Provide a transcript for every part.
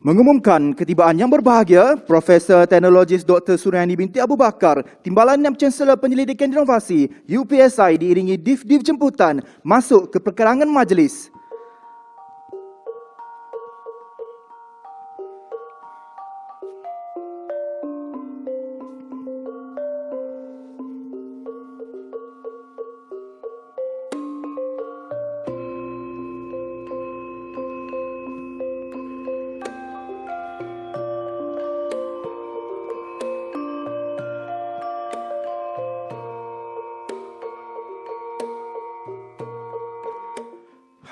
Mengumumkan ketibaan yang berbahagia, Profesor Teknologis Dr. Suriani Binti Abu Bakar, Timbalan Naib Chancellor Penyelidikan Inovasi, UPSI diiringi div-div jemputan masuk ke perkarangan majlis.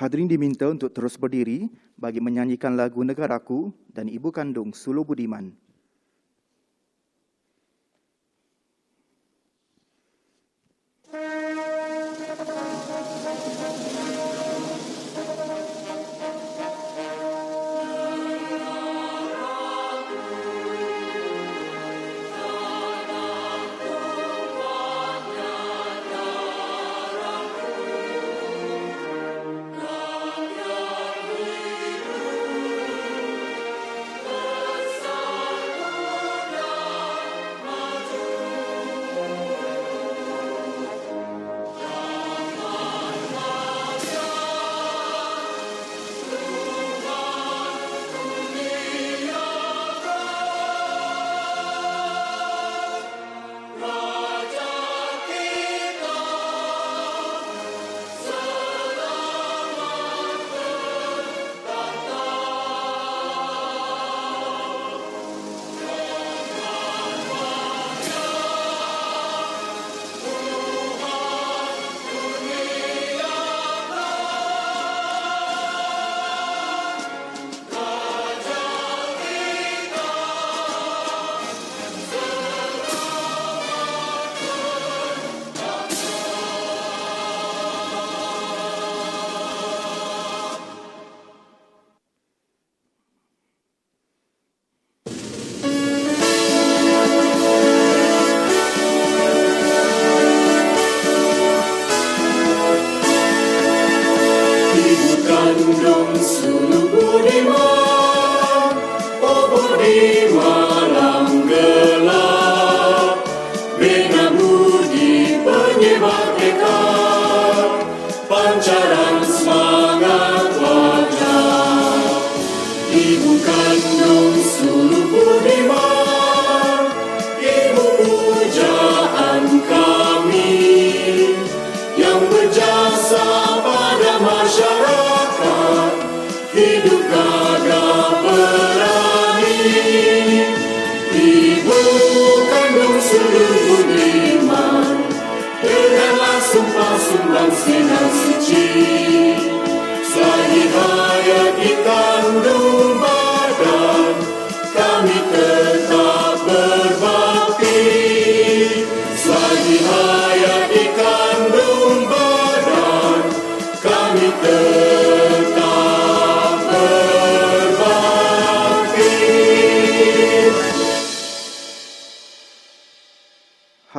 Hadirin diminta untuk terus berdiri bagi menyanyikan lagu Negaraku dan Ibu Kandung Sulu Budiman.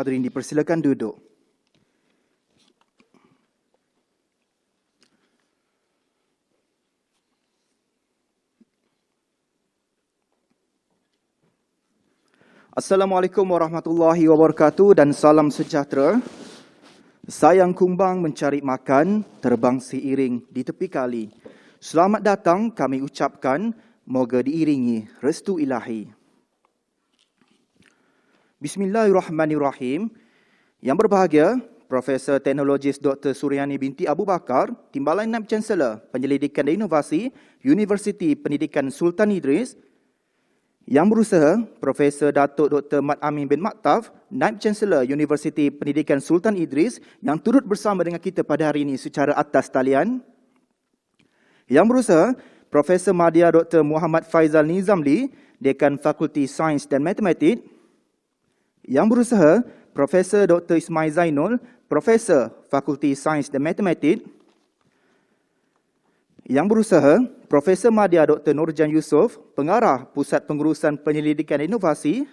Hadirin dipersilakan duduk. Assalamualaikum warahmatullahi wabarakatuh dan salam sejahtera. Sayang kumbang mencari makan, terbang seiring di tepi kali. Selamat datang kami ucapkan, moga diiringi restu ilahi. Bismillahirrahmanirrahim. Yang berbahagia, Profesor Teknologis Dr. Suriani Binti Abu Bakar, Timbalan Naib Chancellor Penyelidikan dan Inovasi, Universiti Pendidikan Sultan Idris. Yang berusaha, Profesor Datuk Dr. Mat Amin bin Maktaf, Naib Chancellor Universiti Pendidikan Sultan Idris yang turut bersama dengan kita pada hari ini secara atas talian. Yang berusaha, Profesor Madya Dr. Muhammad Faizal Nizamli, Dekan Fakulti Sains dan Matematik. Yang berusaha, Profesor Dr. Ismail Zainul, Profesor Fakulti Sains dan Matematik. Yang berusaha, Profesor Madya Dr. Nurjan Yusof, Pengarah Pusat Pengurusan Penyelidikan dan Inovasi.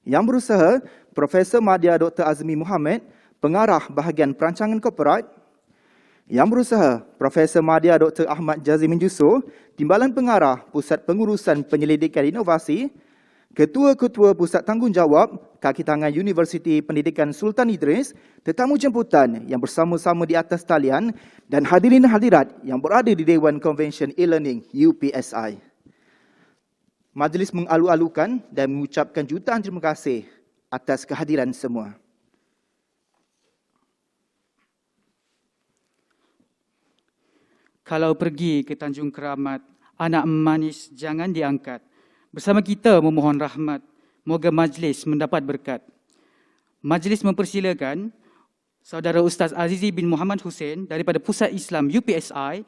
Yang berusaha, Profesor Madya Dr. Azmi Muhammad, Pengarah Bahagian Perancangan Korporat. Yang berusaha, Profesor Madya Dr. Ahmad Jazimin Jusoh, Timbalan Pengarah Pusat Pengurusan Penyelidikan Inovasi, Ketua-Ketua Pusat Tanggungjawab, Kaki Tangan Universiti Pendidikan Sultan Idris, tetamu jemputan yang bersama-sama di atas talian dan hadirin hadirat yang berada di Dewan Konvensyen E-Learning UPSI. Majlis mengalu-alukan dan mengucapkan jutaan terima kasih atas kehadiran semua. Kalau pergi ke Tanjung Keramat, anak manis jangan diangkat. Bersama kita memohon rahmat, moga majlis mendapat berkat. Majlis mempersilakan Saudara Ustaz Azizi bin Muhammad Hussein daripada Pusat Islam UPSI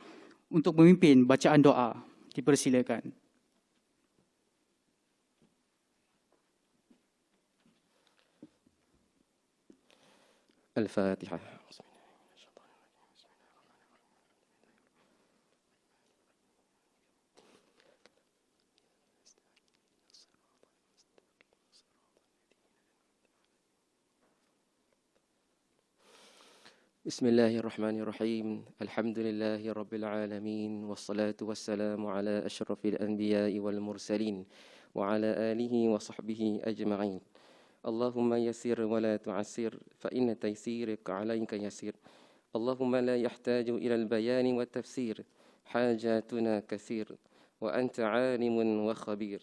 untuk memimpin bacaan doa. Dipersilakan. Al-Fatihah. Bismillahirrahmanirrahim. Alhamdulillahi Rabbil Alamin. Wassalatu wassalamu ala ashrafil anbiya'i wal mursalin. Wa ala alihi wa sahbihi ajma'in. Allahumma yasir wa la tu'asir. Fa inna taysirika alayka yasir. Allahumma la yahtaju ila al-bayani wa tafsir. Hajatuna kathir. Wa anta alimun wa khabir.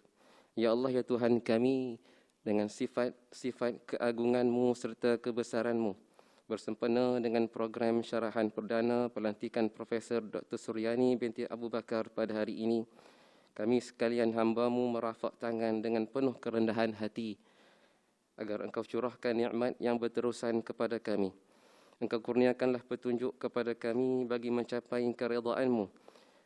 Ya Allah, ya Tuhan kami, dengan sifat keagungan-Mu serta kebesaran-Mu, bersempena dengan program Syarahan Perdana Pelantikan Profesor Dr. Suriani Binti Abu Bakar pada hari ini, kami sekalian hamba-Mu merafak tangan dengan penuh kerendahan hati agar Engkau curahkan nikmat yang berterusan kepada kami. Engkau kurniakanlah petunjuk kepada kami bagi mencapai keredaan-Mu.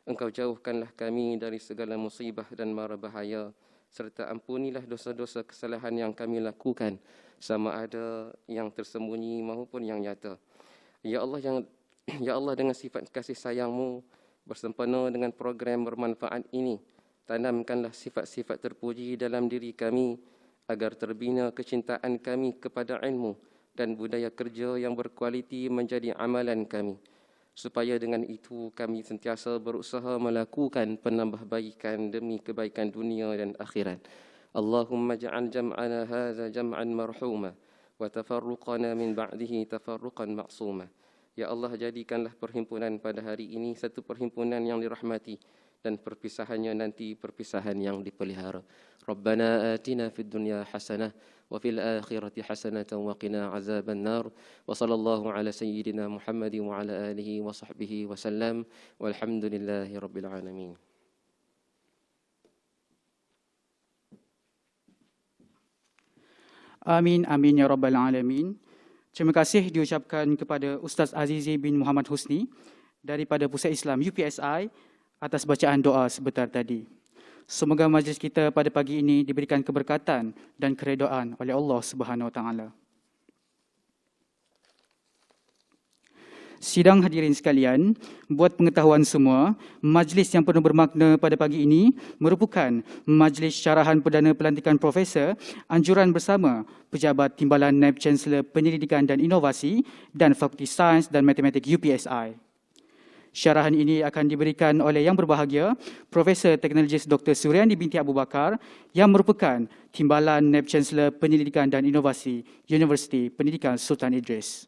Engkau jauhkanlah kami dari segala musibah dan mara bahaya, serta ampunilah dosa-dosa kesalahan yang kami lakukan, sama ada yang tersembunyi maupun yang nyata. Ya Allah, dengan sifat kasih sayang-Mu, bersempena dengan program bermanfaat ini, tanamkanlah sifat-sifat terpuji dalam diri kami agar terbina kecintaan kami kepada ilmu dan budaya kerja yang berkualiti menjadi amalan kami, supaya dengan itu kami sentiasa berusaha melakukan penambahbaikan demi kebaikan dunia dan akhirat. Allahumma ja'al jam'ana hadza jam'an marhuma wa tafarruqana min ba'dihi tafarruqan ma'suma. Ya Allah, jadikanlah perhimpunan pada hari ini satu perhimpunan yang dirahmati dan perpisahannya nanti perpisahan yang dipelihara. Rabbana atina fid dunya hasanah wa fil akhirati hasanatan wa qina azaban nar. Wa sallallahu ala sayyidina Muhammadin wa ala alihi wa sahbihi wa sallam. Walhamdulillahi rabbil alamin. Amin, amin ya rabbal alamin. Terima kasih diucapkan kepada Ustaz Azizi bin Muhammad Husni daripada Pusat Islam UPSI atas bacaan doa sebentar tadi. Semoga majlis kita pada pagi ini diberikan keberkatan dan keredaan oleh Allah Subhanahu Wa Taala. Sidang hadirin sekalian, buat pengetahuan semua, majlis yang penuh bermakna pada pagi ini merupakan Majlis Syarahan Perdana Pelantikan Profesor, anjuran bersama Pejabat Timbalan Naib Chancellor Pendidikan dan Inovasi dan Fakulti Sains dan Matematik UPSI. Syarahan ini akan diberikan oleh Yang Berbahagia Profesor Teknologis Dr. Suriani Binti Abu Bakar yang merupakan Timbalan Naib Chancellor Pendidikan dan Inovasi Universiti Pendidikan Sultan Idris.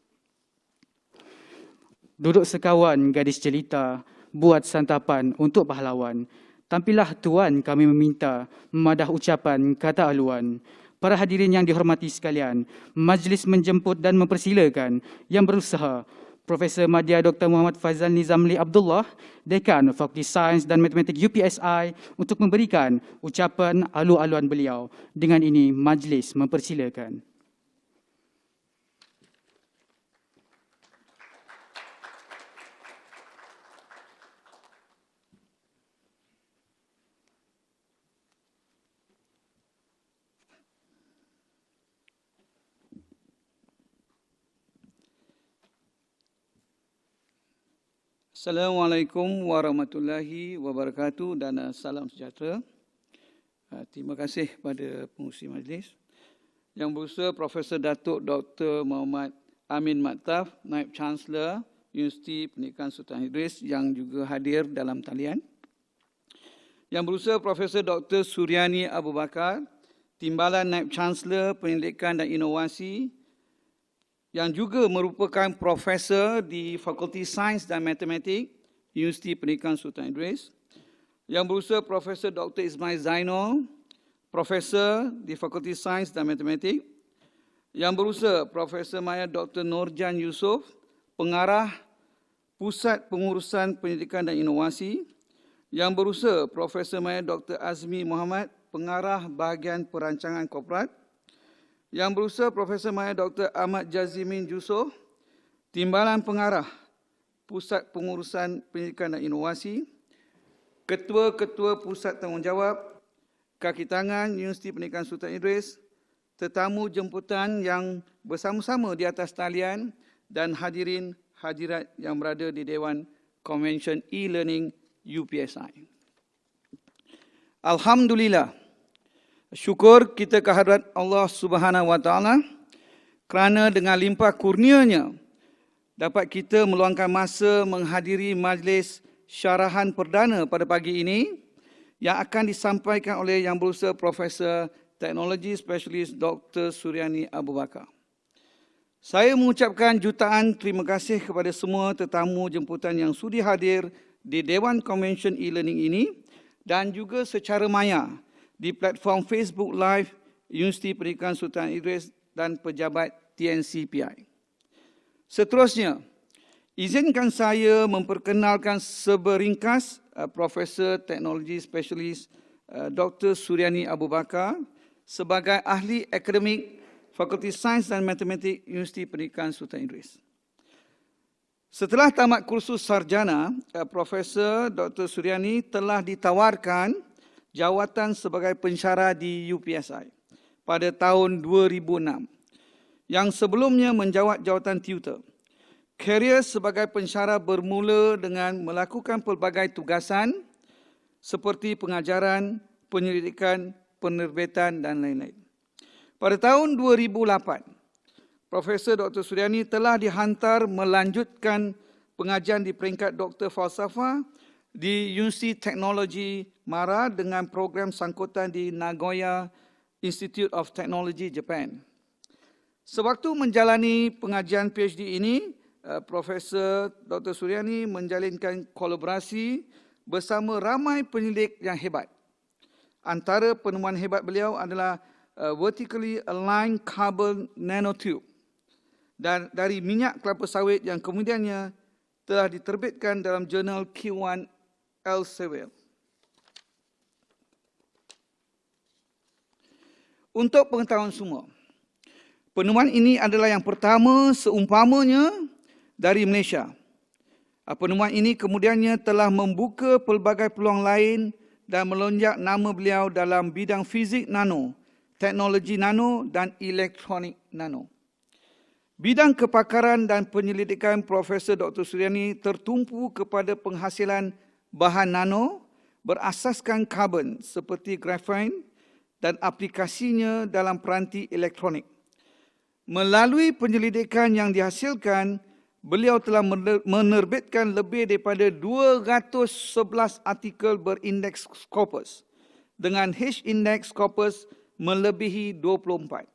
Duduk sekawan gadis jelita, buat santapan untuk pahlawan. Tampilah tuan kami meminta, memadah ucapan kata aluan. Para hadirin yang dihormati sekalian, majlis menjemput dan mempersilakan yang berusaha Profesor Madya Dr. Muhammad Faizal Nizamli Abdullah, Dekan Fakulti Sains dan Matematik UPSI untuk memberikan ucapan alu-aluan beliau. Dengan ini, majlis mempersilakan. Assalamualaikum warahmatullahi wabarakatuh dan salam sejahtera. Terima kasih pada pengurusi majlis. Yang berusaha Profesor Datuk Dr. Muhammad Amin Maktaf, Naib Chancellor Universiti Pendidikan Sultan Idris yang juga hadir dalam talian. Yang berusaha Profesor Dr. Suriani Abu Bakar, Timbalan Naib Chancellor Pendidikan dan Inovasi, yang juga merupakan Profesor di Fakulti Sains dan Matematik, Universiti Pendidikan Sultan Idris. Yang berusaha Profesor Dr. Ismail Zainal, Profesor di Fakulti Sains dan Matematik. Yang berusaha Profesor Maya Dr. Nurjan Yusof, Pengarah Pusat Pengurusan Pendidikan dan Inovasi. Yang berusaha Profesor Maya Dr. Azmi Muhammad, Pengarah Bahagian Perancangan Korporat. Yang berusaha Profesor Maya Dr. Ahmad Jazimin Yusof, Timbalan Pengarah Pusat Pengurusan Pendidikan dan Inovasi. Ketua-ketua Pusat Tanggungjawab, Kaki Tangan Universiti Pendidikan Sultan Idris, tetamu jemputan yang bersama-sama di atas talian dan hadirin hadirat yang berada di Dewan Konvensyen E-Learning UPSI. Alhamdulillah, syukur kita kehadrat Allah Subhanahu Wa Taala kerana dengan limpah kurnianya dapat kita meluangkan masa menghadiri majlis syarahan perdana pada pagi ini yang akan disampaikan oleh Yang Berusaha Profesor Teknologi Spesialis Dr. Suriani Abu Bakar. Saya mengucapkan jutaan terima kasih kepada semua tetamu jemputan yang sudi hadir di Dewan Konvensyen E-Learning ini dan juga secara maya di platform Facebook Live Universiti Pendidikan Sultan Idris dan pejabat TNCPI. Seterusnya, izinkan saya memperkenalkan seberingkas Profesor Teknologi Spesialis Dr. Suriani Abu Bakar sebagai ahli akademik Fakulti Sains dan Matematik Universiti Pendidikan Sultan Idris. Setelah tamat kursus sarjana, Profesor Dr. Suriani telah ditawarkan jawatan sebagai pensyarah di UPSI pada tahun 2006 yang sebelumnya menjawat jawatan tutor. Karier sebagai pensyarah bermula dengan melakukan pelbagai tugasan seperti pengajaran, penyelidikan, penerbitan dan lain-lain. Pada tahun 2008, Profesor Dr. Suriani telah dihantar melanjutkan pengajian di peringkat Doktor Falsafah di Universiti Teknologi Mara dengan program sangkutan di Nagoya Institute of Technology, Japan. Sewaktu menjalani pengajian PhD ini, Profesor Dr. Suriani menjalinkan kolaborasi bersama ramai penyelidik yang hebat. Antara penemuan hebat beliau adalah vertically aligned carbon nanotube dan dari minyak kelapa sawit yang kemudiannya telah diterbitkan dalam jurnal Q1 Elsevier. Untuk pengetahuan semua, penemuan ini adalah yang pertama seumpamanya dari Malaysia. Penemuan ini kemudiannya telah membuka pelbagai peluang lain dan melonjak nama beliau dalam bidang fizik nano, teknologi nano dan elektronik nano. Bidang kepakaran dan penyelidikan Profesor Dr. Suriani tertumpu kepada penghasilan bahan nano berasaskan karbon seperti graphene dan aplikasinya dalam peranti elektronik. Melalui penyelidikan yang dihasilkan, beliau telah menerbitkan lebih daripada 211 artikel berindeks Scopus dengan H-index Scopus melebihi 24.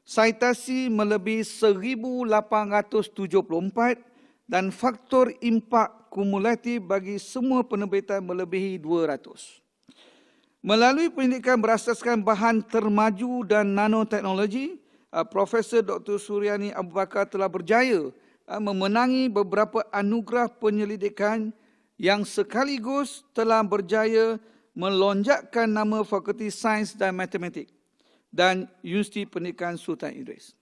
Citasi melebihi 1,874 dan faktor impak kumulatif bagi semua penerbitan melebihi 200. Melalui pendidikan berasaskan bahan termaju dan nanoteknologi, Profesor Dr. Suriani Abu Bakar telah berjaya memenangi beberapa anugerah penyelidikan yang sekaligus telah berjaya melonjakkan nama Fakulti Sains dan Matematik dan Universiti Pendidikan Sultan Idris.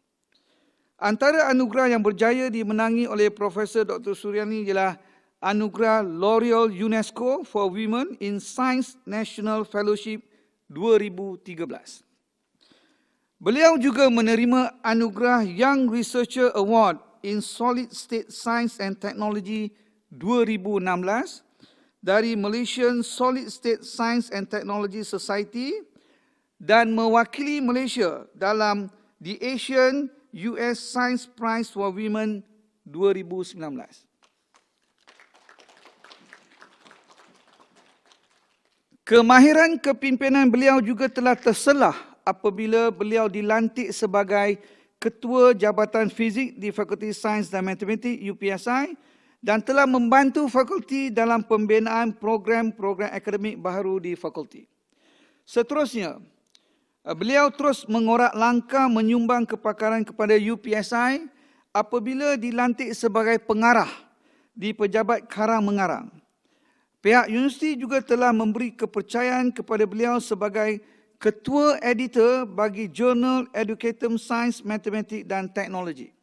Antara anugerah yang berjaya dimenangi oleh Profesor Dr. Suriani ialah anugerah L'Oreal UNESCO for Women in Science National Fellowship 2013. Beliau juga menerima anugerah Young Researcher Award in Solid State Science and Technology 2016 dari Malaysian Solid State Science and Technology Society dan mewakili Malaysia dalam The Asian US Science Prize for Women 2019. Kemahiran kepimpinan beliau juga telah terselah apabila beliau dilantik sebagai Ketua Jabatan Fizik di Fakulti Sains dan Matematik UPSI dan telah membantu fakulti dalam pembinaan program-program akademik baharu di fakulti. Seterusnya, beliau terus mengorak langkah menyumbang kepakaran kepada UPSI apabila dilantik sebagai pengarah di Pejabat Karang Mengarang. Pihak universiti juga telah memberi kepercayaan kepada beliau sebagai Ketua Editor bagi Jurnal Educatum Science, Matematik dan Teknologi.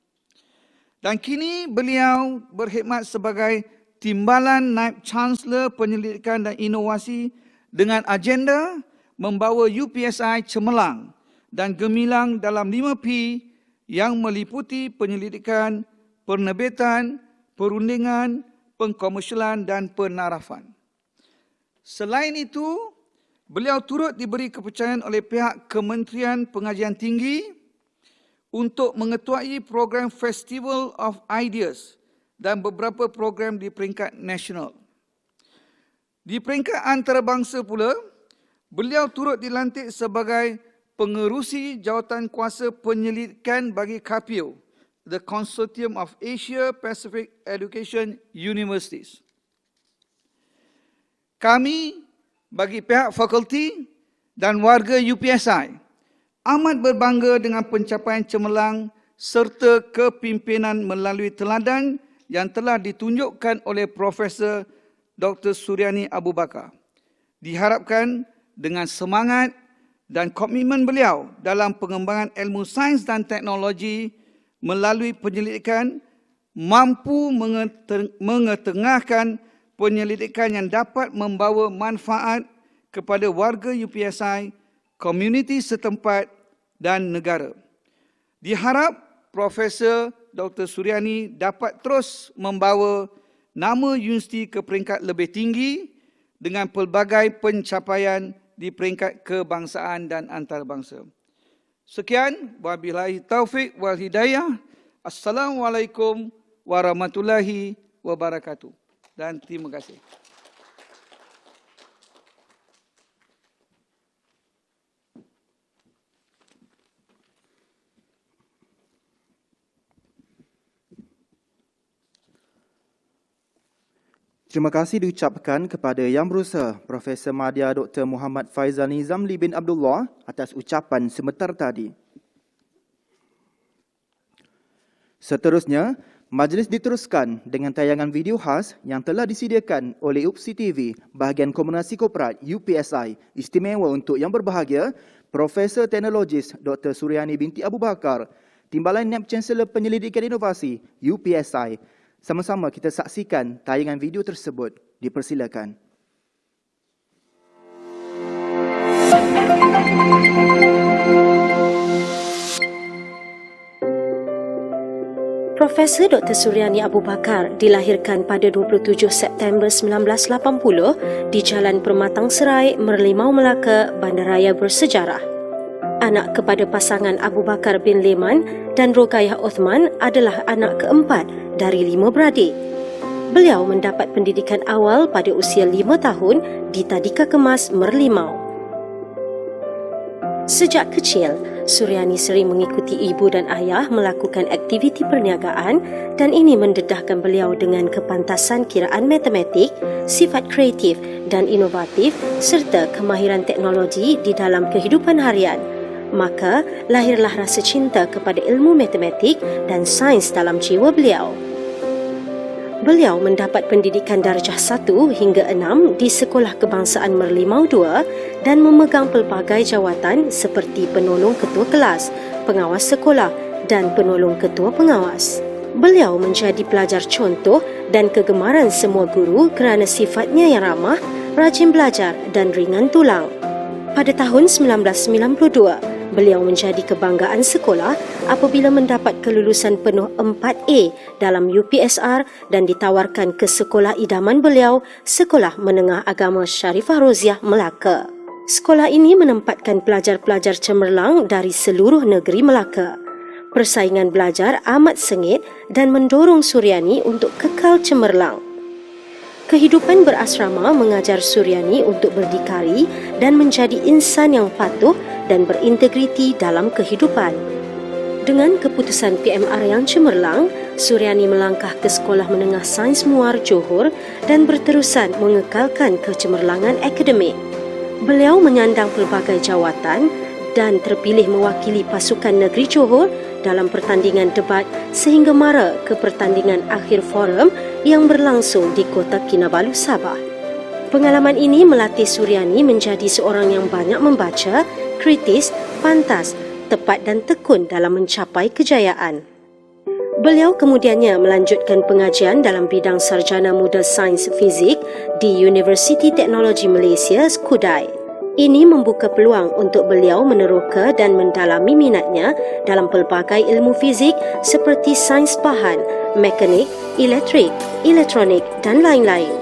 Dan kini beliau berkhidmat sebagai Timbalan Naib Chancellor Penyelidikan dan Inovasi dengan agenda membawa UPSI cemerlang dan gemilang dalam 5P yang meliputi penyelidikan, penerbitan, perundingan, pengkomersialan dan penarafan. Selain itu, beliau turut diberi kepercayaan oleh pihak Kementerian Pengajian Tinggi untuk mengetuai program Festival of Ideas dan beberapa program di peringkat nasional. Di peringkat antarabangsa pula, beliau turut dilantik sebagai pengerusi jawatan kuasa penyelidikan bagi KPU, the Consortium of Asia Pacific Education Universities. Kami bagi pihak fakulti dan warga UPSI amat berbangga dengan pencapaian cemerlang serta kepimpinan melalui teladan yang telah ditunjukkan oleh Profesor Dr. Suriani Abu Bakar. Diharapkan dengan semangat dan komitmen beliau dalam pengembangan ilmu sains dan teknologi melalui penyelidikan mampu mengetengahkan penyelidikan yang dapat membawa manfaat kepada warga UPSI, komuniti setempat dan negara. Diharap Profesor Dr. Suriani dapat terus membawa nama universiti ke peringkat lebih tinggi dengan pelbagai pencapaian di peringkat kebangsaan dan antarabangsa. Sekian, wabillahi taufik wal hidayah. Assalamualaikum warahmatullahi wabarakatuh. Dan terima kasih. Terima kasih diucapkan kepada Yang Berusaha Profesor Madya Dr. Muhammad Faizal Nizamli bin Abdullah atas ucapan sebentar tadi. Seterusnya, majlis diteruskan dengan tayangan video khas yang telah disediakan oleh UPSI TV, bahagian komunikasi korporat UPSI, istimewa untuk yang berbahagia Profesor Teknologis Dr. Suriani Binti Abu Bakar, Timbalan Naib Chancellor Penyelidikan Inovasi UPSI. Sama-sama kita saksikan tayangan video tersebut. Dipersilakan. Profesor Dr. Suriani Abu Bakar dilahirkan pada 27 September 1980 di Jalan Permatang Serai, Merlimau, Melaka, Bandaraya bersejarah. Anak kepada pasangan Abu Bakar bin Leman dan Rogayah Othman adalah anak keempat dari 5 beradik. Beliau mendapat pendidikan awal pada usia 5 tahun di Tadika Kemas, Merlimau. Sejak kecil, Suriani sering mengikuti ibu dan ayah melakukan aktiviti perniagaan dan ini mendedahkan beliau dengan kepantasan kiraan matematik, sifat kreatif dan inovatif serta kemahiran teknologi di dalam kehidupan harian. Maka, lahirlah rasa cinta kepada ilmu matematik dan sains dalam jiwa beliau. Beliau mendapat pendidikan darjah 1 hingga 6 di Sekolah Kebangsaan Merlimau 2 dan memegang pelbagai jawatan seperti penolong ketua kelas, pengawas sekolah dan penolong ketua pengawas. Beliau menjadi pelajar contoh dan kegemaran semua guru kerana sifatnya yang ramah, rajin belajar dan ringan tulang. Pada tahun 1992, beliau menjadi kebanggaan sekolah apabila mendapat kelulusan penuh 4A dalam UPSR dan ditawarkan ke sekolah idaman beliau, Sekolah Menengah Agama Syarifah Roziah Melaka. Sekolah ini menempatkan pelajar-pelajar cemerlang dari seluruh negeri Melaka. Persaingan belajar amat sengit dan mendorong Suriani untuk kekal cemerlang. Kehidupan berasrama mengajar Suriani untuk berdikari dan menjadi insan yang patuh dan berintegriti dalam kehidupan. Dengan keputusan PMR yang cemerlang, Suriani melangkah ke Sekolah Menengah Sains Muar Johor dan berterusan mengekalkan kecemerlangan akademik. Beliau menyandang pelbagai jawatan dan terpilih mewakili pasukan negeri Johor dalam pertandingan debat sehingga mara ke pertandingan akhir forum yang berlangsung di Kota Kinabalu, Sabah. Pengalaman ini melatih Suriani menjadi seorang yang banyak membaca, kritis, pantas, tepat dan tekun dalam mencapai kejayaan. Beliau kemudiannya melanjutkan pengajian dalam bidang sarjana muda sains fizik di Universiti Teknologi Malaysia, Skudai. Ini membuka peluang untuk beliau meneroka dan mendalami minatnya dalam pelbagai ilmu fizik seperti sains bahan, mekanik, elektrik, elektronik dan lain-lain.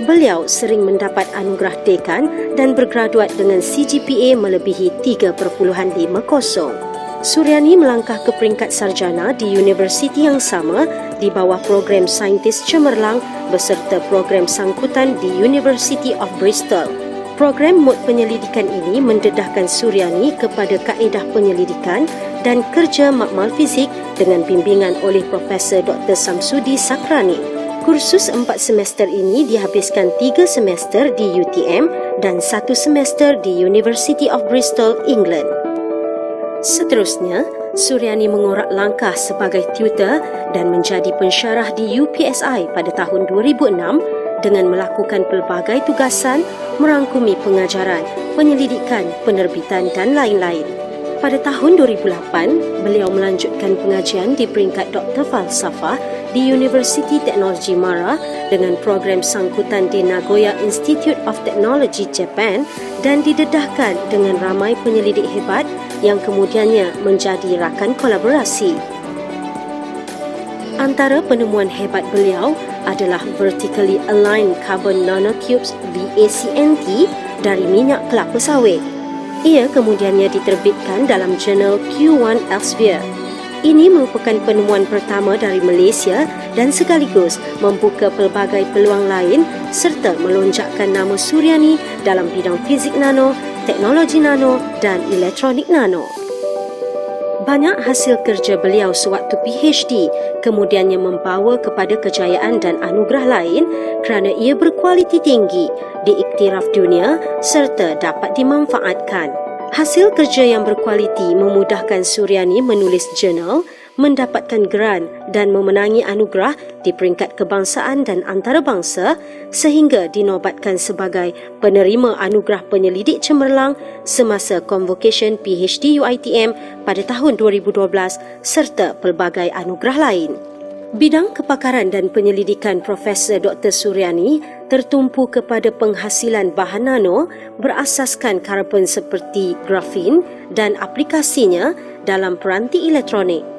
Beliau sering mendapat anugerah dekan dan bergraduat dengan CGPA melebihi 3.50. Suriani melangkah ke peringkat sarjana di universiti yang sama di bawah program saintis cemerlang beserta program sangkutan di University of Bristol. Program mod penyelidikan ini mendedahkan Suriani kepada kaedah penyelidikan dan kerja makmal fizik dengan bimbingan oleh Profesor Dr. Samsudi Sakrani. Kursus 4 semester ini dihabiskan 3 semester di UTM dan 1 semester di University of Bristol, England. Seterusnya, Suriani mengorak langkah sebagai tutor dan menjadi pensyarah di UPSI pada tahun 2006 dengan melakukan pelbagai tugasan merangkumi pengajaran, penyelidikan, penerbitan dan lain-lain. Pada tahun 2008, beliau melanjutkan pengajian di peringkat Doktor Falsafah di Universiti Teknologi Mara dengan program sangkutan di Nagoya Institute of Technology, Japan dan didedahkan dengan ramai penyelidik hebat yang kemudiannya menjadi rakan kolaborasi. Antara penemuan hebat beliau adalah Vertically Aligned Carbon Nanotubes VACNT dari minyak kelapa sawit. Ia kemudiannya diterbitkan dalam jurnal Q1 Elsevier. Ini merupakan penemuan pertama dari Malaysia dan sekaligus membuka pelbagai peluang lain serta melonjakkan nama Suriani dalam bidang fizik nano, teknologi nano dan elektronik nano. Banyak hasil kerja beliau sewaktu PhD kemudiannya membawa kepada kejayaan dan anugerah lain kerana ia berkualiti tinggi, diiktiraf dunia serta dapat dimanfaatkan. Hasil kerja yang berkualiti memudahkan Suriani menulis jurnal, mendapatkan geran dan memenangi anugerah di peringkat kebangsaan dan antarabangsa sehingga dinobatkan sebagai penerima anugerah penyelidik cemerlang semasa Convocation PhD UiTM pada tahun 2012 serta pelbagai anugerah lain. Bidang kepakaran dan penyelidikan Profesor Dr. Suriani tertumpu kepada penghasilan bahan nano berasaskan karbon seperti Graphene dan aplikasinya dalam peranti elektronik.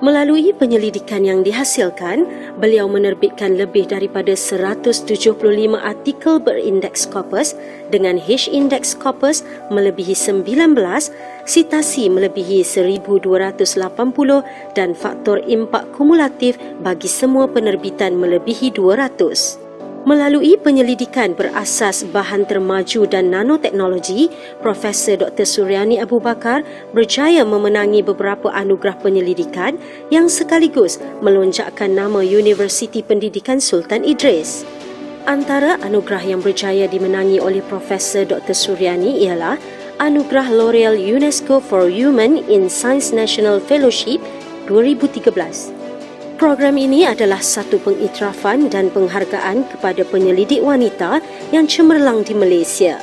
Melalui penyelidikan yang dihasilkan, beliau menerbitkan lebih daripada 175 artikel berindeks Scopus dengan H-index Scopus melebihi 19, sitasi melebihi 1280 dan faktor impak kumulatif bagi semua penerbitan melebihi 200. Melalui penyelidikan berasas bahan termaju dan nanoteknologi, Profesor Dr. Suriani Abu Bakar berjaya memenangi beberapa anugerah penyelidikan yang sekaligus melonjakkan nama Universiti Pendidikan Sultan Idris. Antara anugerah yang berjaya dimenangi oleh Profesor Dr. Suriani ialah Anugerah L'Oreal UNESCO for Women in Science National Fellowship 2013. Program ini adalah satu pengiktirafan dan penghargaan kepada penyelidik wanita yang cemerlang di Malaysia.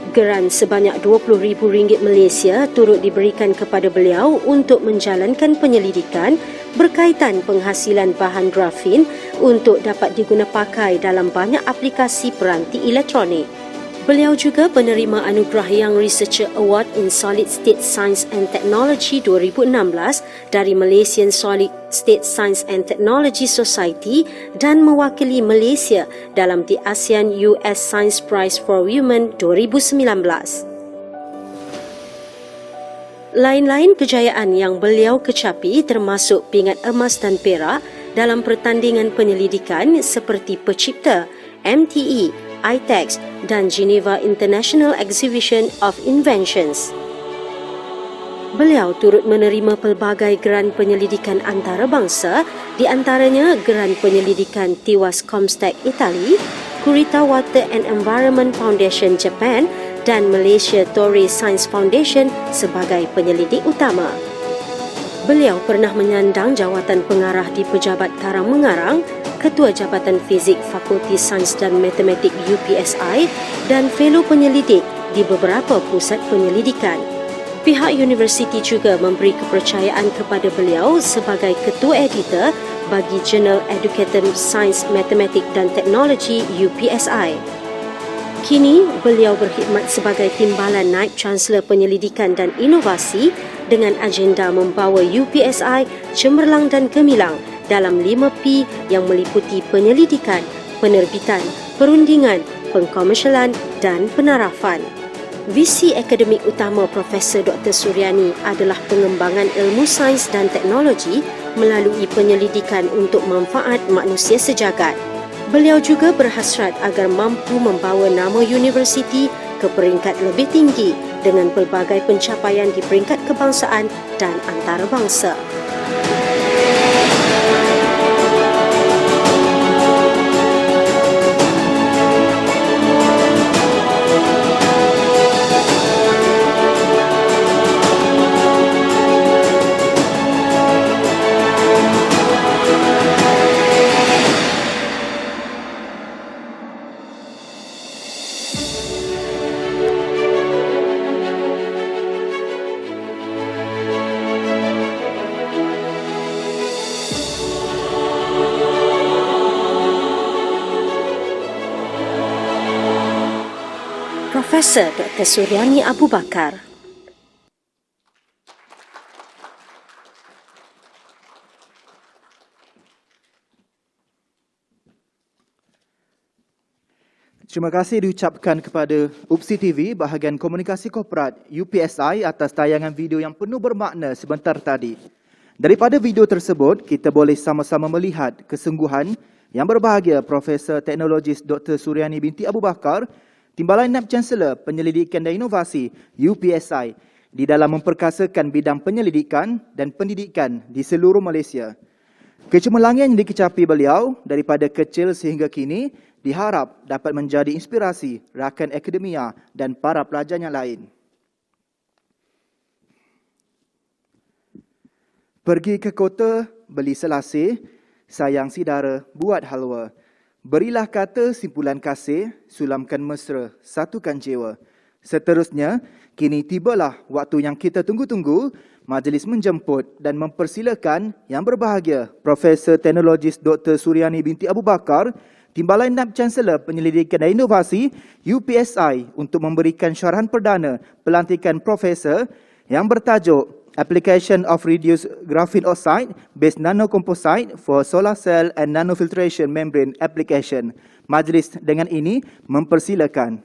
Geran sebanyak RM20,000 Malaysia turut diberikan kepada beliau untuk menjalankan penyelidikan berkaitan penghasilan bahan grafin untuk dapat digunapakai dalam banyak aplikasi peranti elektronik. Beliau juga penerima anugerah Young Researcher Award in Solid State Science and Technology 2016 dari Malaysian Solid State Science and Technology Society dan mewakili Malaysia dalam The ASEAN US Science Prize for Women 2019. Lain-lain kejayaan yang beliau kecapi termasuk pingat emas dan perak dalam pertandingan penyelidikan seperti Pencipta, MTE, ITEX dan Geneva International Exhibition of Inventions. Beliau turut menerima pelbagai geran penyelidikan antarabangsa, di antaranya Geran Penyelidikan Tiwas Comstack Itali, Kurita Water and Environment Foundation Japan dan Malaysia Torre Science Foundation sebagai penyelidik utama. Beliau pernah menyandang jawatan pengarah di Pejabat Karang Mengarang, Ketua Jabatan Fizik Fakulti Sains dan Matematik UPSI dan fellow penyelidik di beberapa pusat penyelidikan. Pihak Universiti juga memberi kepercayaan kepada beliau sebagai Ketua Editor bagi Jurnal Educatum Science, Matematik dan Teknologi UPSI. Kini, beliau berkhidmat sebagai Timbalan Naib Chancellor Penyelidikan dan Inovasi dengan agenda membawa UPSI cemerlang dan gemilang dalam 5P yang meliputi penyelidikan, penerbitan, perundingan, pengkomersialan dan penarafan. Visi akademik utama Profesor Dr. Suriani adalah pengembangan ilmu sains dan teknologi melalui penyelidikan untuk manfaat manusia sejagat. Beliau juga berhasrat agar mampu membawa nama Universiti ke peringkat lebih tinggi dengan pelbagai pencapaian di peringkat kebangsaan dan antarabangsa. Profesor Dr. Suriani Abu Bakar. Terima kasih diucapkan kepada UPSI TV bahagian komunikasi korporat UPSI atas tayangan video yang penuh bermakna sebentar tadi. Daripada video tersebut, kita boleh sama-sama melihat kesungguhan yang berbahagia Profesor Teknologis Dr. Suriani Binti Abu Bakar, Timbalan Naib Chancellor Penyelidikan dan Inovasi UPSI di dalam memperkasakan bidang penyelidikan dan pendidikan di seluruh Malaysia. Kecemerlangan yang dikecapi beliau daripada kecil sehingga kini diharap dapat menjadi inspirasi rakan akademia dan para pelajar yang lain. Pergi ke kota, beli selasih, sayang saudara, buat halwa. Berilah kata simpulan kasih, sulamkan mesra, satukan jiwa. Seterusnya, kini tibalah waktu yang kita tunggu-tunggu, majlis menjemput dan mempersilakan yang berbahagia Profesor Teknologis Dr. Suriani Binti Abu Bakar, Timbalan Naib Chancellor Penyelidikan dan Inovasi UPSI untuk memberikan syarahan perdana pelantikan Profesor yang bertajuk Application of Reduced Graphene Oxide Based Nano Composite for Solar Cell and Nanofiltration Membrane Application. Majlis dengan ini mempersilakan.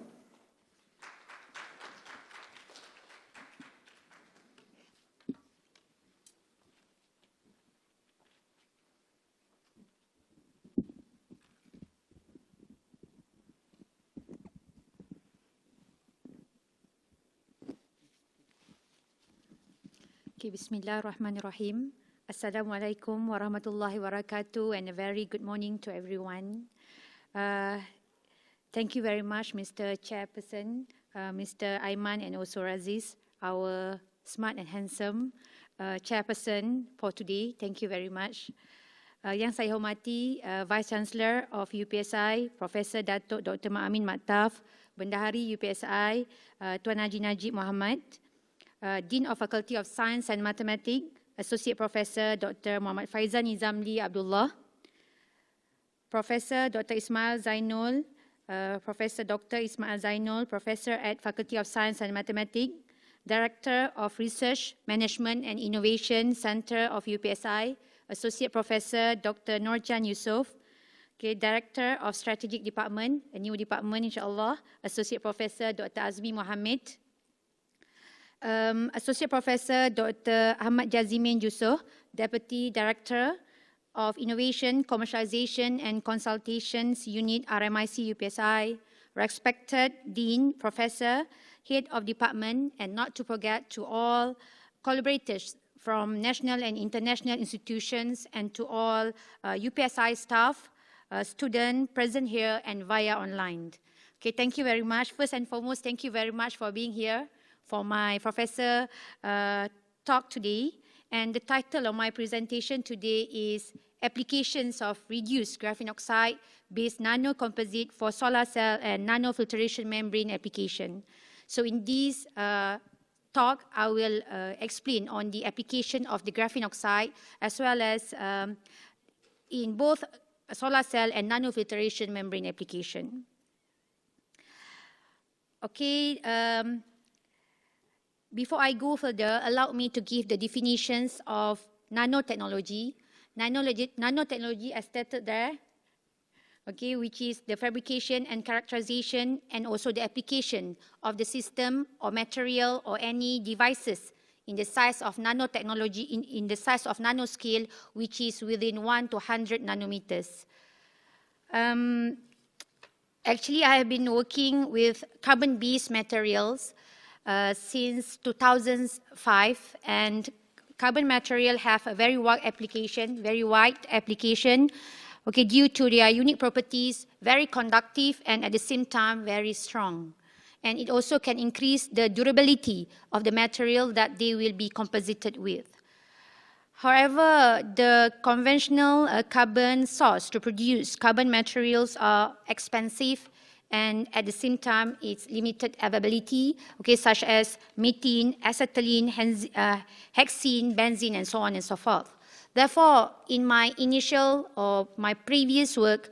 Okay, Bismillahirrahmanirrahim. Assalamualaikum warahmatullahi wabarakatuh and a very good morning to everyone. Thank you very much, Mr. Chairperson, Mr. Aiman and also Raziz, our smart and handsome Chairperson for today. Thank you very much. Yang saya hormati Vice Chancellor of UPSI, Profesor Datuk Dr. Ma'amin Maktaf, Bendahari UPSI, Tuan Haji Najib Muhammad, Dean of Faculty of Science and Matematik, Associate Professor Dr. Muhammad Faizal Nizamli Abdullah, Professor Dr. Ismail Zainul, Professor Dr. Ismail Zainul, Professor at Faculty of Science and Matematik, Director of Research, Management and Innovation Center of UPSI, Associate Professor Dr. Nurjan Yusof, Director of Strategic Department, a new department insyaAllah, Associate Professor Dr. Azmi Mohammed, Associate Professor Dr. Ahmad Jazimin Yusof, Deputy Director of Innovation, Commercialization and Consultations Unit, RMIC UPSI, respected Dean, Professor, Head of Department, and not to forget to all collaborators from national and international institutions, and to all UPSI staff, students present here and via online. Okay, thank you very much. First and foremost, thank you very much for being here for my professor talk today. And the title of my presentation today is Applications of Reduced Graphene Oxide-Based Nano Composite for Solar Cell and Nanofiltration Membrane Application. So in this talk, I will explain on the application of the graphene oxide, as well as in both solar cell and nanofiltration membrane application. Okay, before I go further, allow me to give the definitions of nanotechnology. Nanotechnology, as stated there, okay, which is the fabrication and characterization and also the application of the system or material or any devices in the size of nanotechnology, in the size of nanoscale, which is within 1 to 100 nanometers. Actually, I have been working with carbon-based materials since 2005, and carbon material have a very wide application, okay, due to their unique properties, very conductive and at the same time very strong. And it also can increase the durability of the material that they will be composited with. However, the conventional carbon source to produce carbon materials are expensive, and at the same time it's limited availability, okay, such as methane, acetylene, hexene, benzene, and so on and so forth. Therefore, in my initial or my previous work,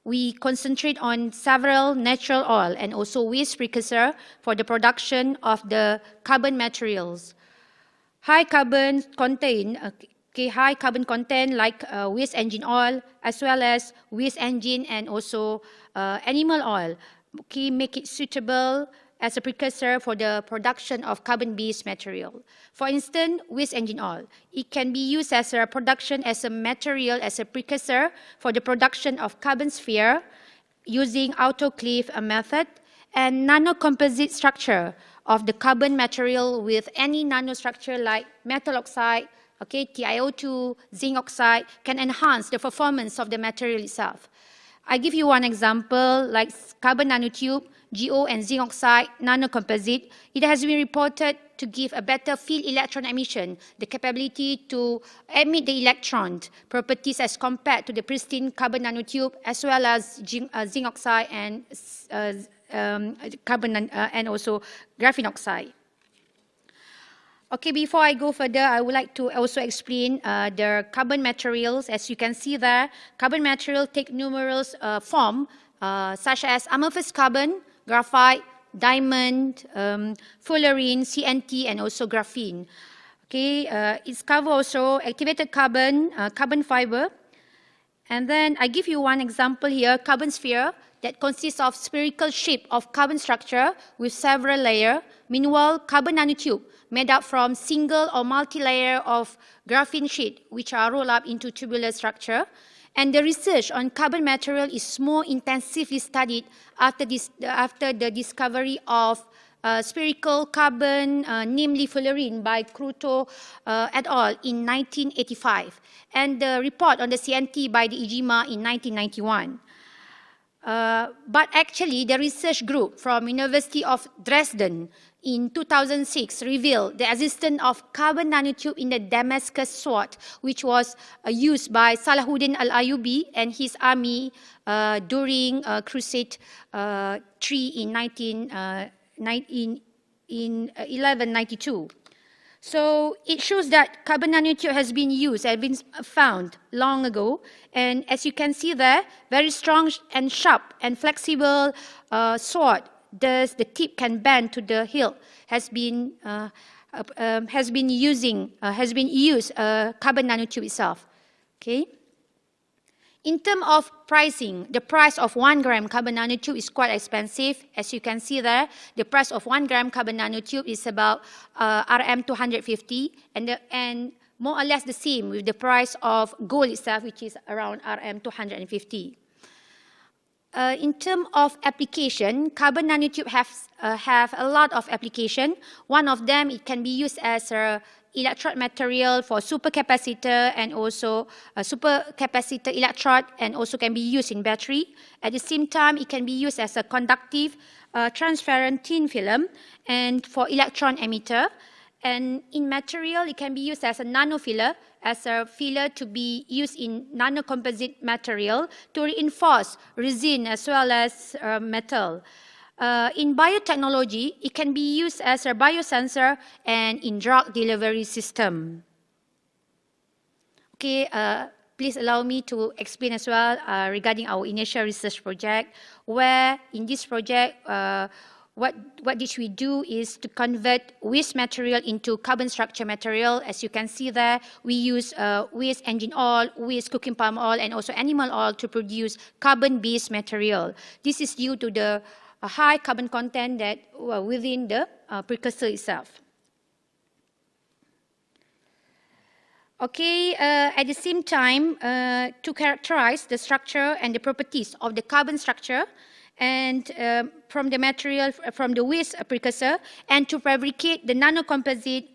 we concentrate on several natural oil and also waste precursor for the production of the carbon materials. High carbon content like waste engine oil, as well as waste engine and also animal oil, okay, make it suitable as a precursor for the production of carbon-based material. For instance, waste engine oil. It can be used as a production, as a material, as a precursor for the production of carbon sphere using autoclave method, and nanocomposite structure of the carbon material with any nanostructure like metal oxide, okay, TiO2, zinc oxide, can enhance the performance of the material itself. I give you one example, like carbon nanotube, GO and zinc oxide nanocomposite. It has been reported to give a better field electron emission, the capability to emit the electron properties as compared to the pristine carbon nanotube, as well as zinc oxide and and also graphene oxide. Okay, before I go further, I would like to also explain the carbon materials. As you can see there, carbon material take numerous forms, such as amorphous carbon, graphite, diamond, fullerene, CNT, and also graphene. Okay, it's cover also activated carbon, carbon fiber. And then I give you one example here, carbon sphere, that consists of spherical shape of carbon structure with several layers. Meanwhile, carbon nanotube, made up from single or multi-layer of graphene sheet, which are rolled up into tubular structure. And the research on carbon material is more intensively studied after the discovery of spherical carbon, namely fullerene, by Kruto et al. In 1985, and the report on the CNT by the IJIMA in 1991. But actually, the research group from University of Dresden in 2006 revealed the existence of carbon nanotube in the Damascus sword, which was used by Salahuddin al-Ayyubi and his army during Crusade III in 1192. So it shows that carbon nanotube has been used, has been found long ago. And as you can see there, very strong and sharp and flexible sword. Thus, the tip can bend to the hilt. Has been used carbon nanotube itself. Okay. In terms of pricing, the price of 1 gram carbon nanotube is quite expensive. As you can see there, the price of 1 gram carbon nanotube is about RM 250, and more or less the same with the price of gold itself, which is around RM 250. In terms of application, carbon nanotube have a lot of application. One of them, it can be used as a electrode material for supercapacitor and also a supercapacitor electrode, and also can be used in battery. At the same time, it can be used as a conductive transparent thin film and for electron emitter. And in material, it can be used as a nanofiller, as a filler to be used in nanocomposite material to reinforce resin as well as metal. In biotechnology, it can be used as a biosensor and in drug delivery system. Okay, please allow me to explain as well regarding our initial research project, where in this project, what did we do is to convert waste material into carbon structure material. As you can see there, we use waste engine oil, waste cooking palm oil, and also animal oil to produce carbon-based material. This is due to the high carbon content that within the precursor itself. Okay, at the same time, to characterize the structure and the properties of the carbon structure, and from the material, from the waste precursor, and to fabricate the nanocomposite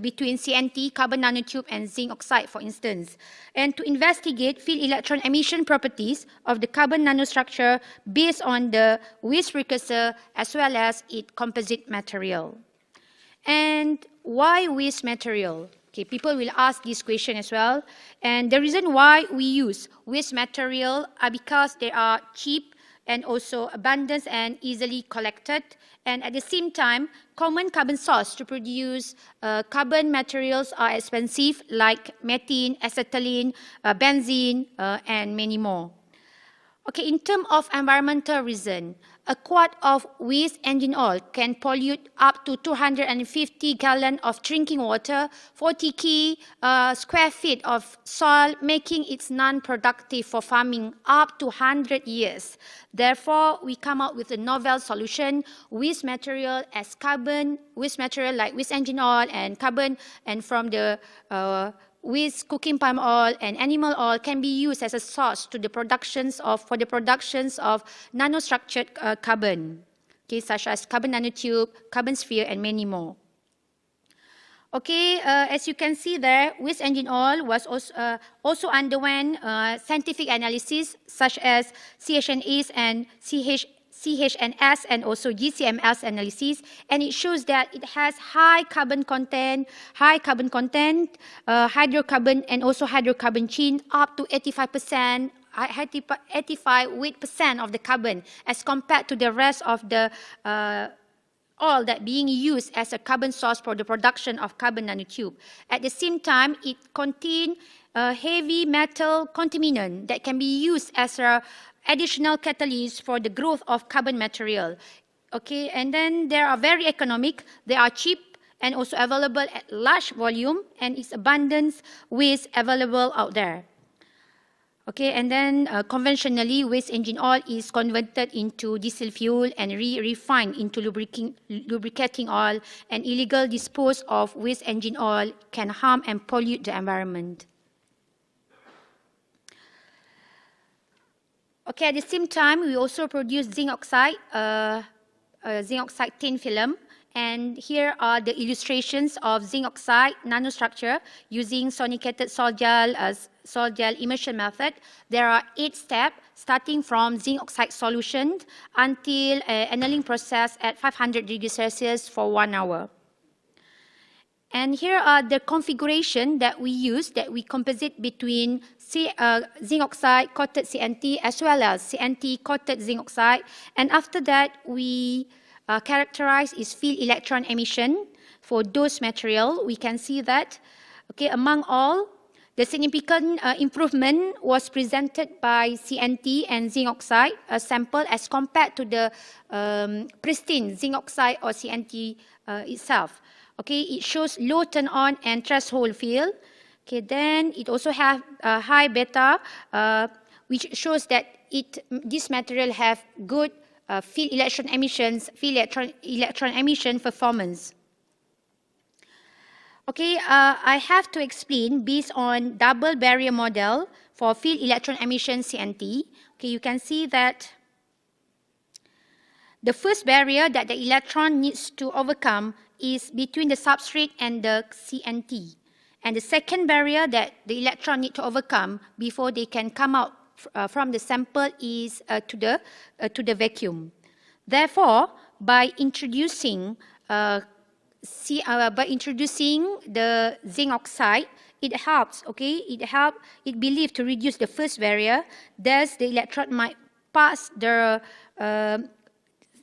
between CNT, carbon nanotube, and zinc oxide, for instance, and to investigate field electron emission properties of the carbon nanostructure based on the waste precursor as well as its composite material. And why waste material? Okay, people will ask this question as well. And the reason why we use waste material are because they are cheap and also abundant and easily collected. And at the same time, common carbon source to produce carbon materials are expensive, like methane, acetylene, benzene, and many more. Okay, in terms of environmental reason, a quart of waste engine oil can pollute up to 250 gallons of drinking water, 40k square feet of soil, making it non-productive for farming up to 100 years. Therefore, we come up with a novel solution: waste material as carbon, waste material like waste engine oil and carbon, and from the waste cooking palm oil and animal oil can be used as a source to the for the productions of nanostructured carbon, okay, such as carbon nanotube, carbon sphere, and many more. Okay, as you can see there, waste engine oil was also underwent scientific analysis such as CHNS and CHNS and also GCMS analysis, and it shows that it has high carbon content, hydrocarbon, and also hydrocarbon chain up to 85%, 85% of the carbon as compared to the rest of the oil that being used as a carbon source for the production of carbon nanotube. At the same time, it contains heavy metal contaminant that can be used as a additional catalyst for the growth of carbon material. Okay, and then they are very economic, they are cheap and also available at large volume, and its abundance waste available out there. Okay, and then conventionally, waste engine oil is converted into diesel fuel and refined into lubricating oil, and illegal dispose of waste engine oil can harm and pollute the environment. Okay, at the same time, we also produce zinc oxide thin film. And here are the illustrations of zinc oxide nanostructure using sonicated sol gel immersion method. There are 8 steps starting from zinc oxide solution until annealing process at 500 degrees Celsius for 1 hour. And here are the configuration that we use, that we composite between zinc oxide coated CNT as well as CNT coated zinc oxide. And after that, we characterize its field electron emission for those material. We can see that, okay, among all, the significant improvement was presented by CNT and zinc oxide sample as compared to the pristine zinc oxide or CNT itself. Okay, it shows low turn-on and threshold field. Okay, then it also have high beta, which shows that this material have good field electron emission performance. Okay, I have to explain based on double barrier model for field electron emission CNT. Okay, you can see that the first barrier that the electron needs to overcome is between the substrate and the CNT. And the second barrier that the electron need to overcome before they can come out from the sample is to the vacuum. Therefore, by introducing the zinc oxide, it helps, okay? It believed to reduce the first barrier. Thus, the electron might pass the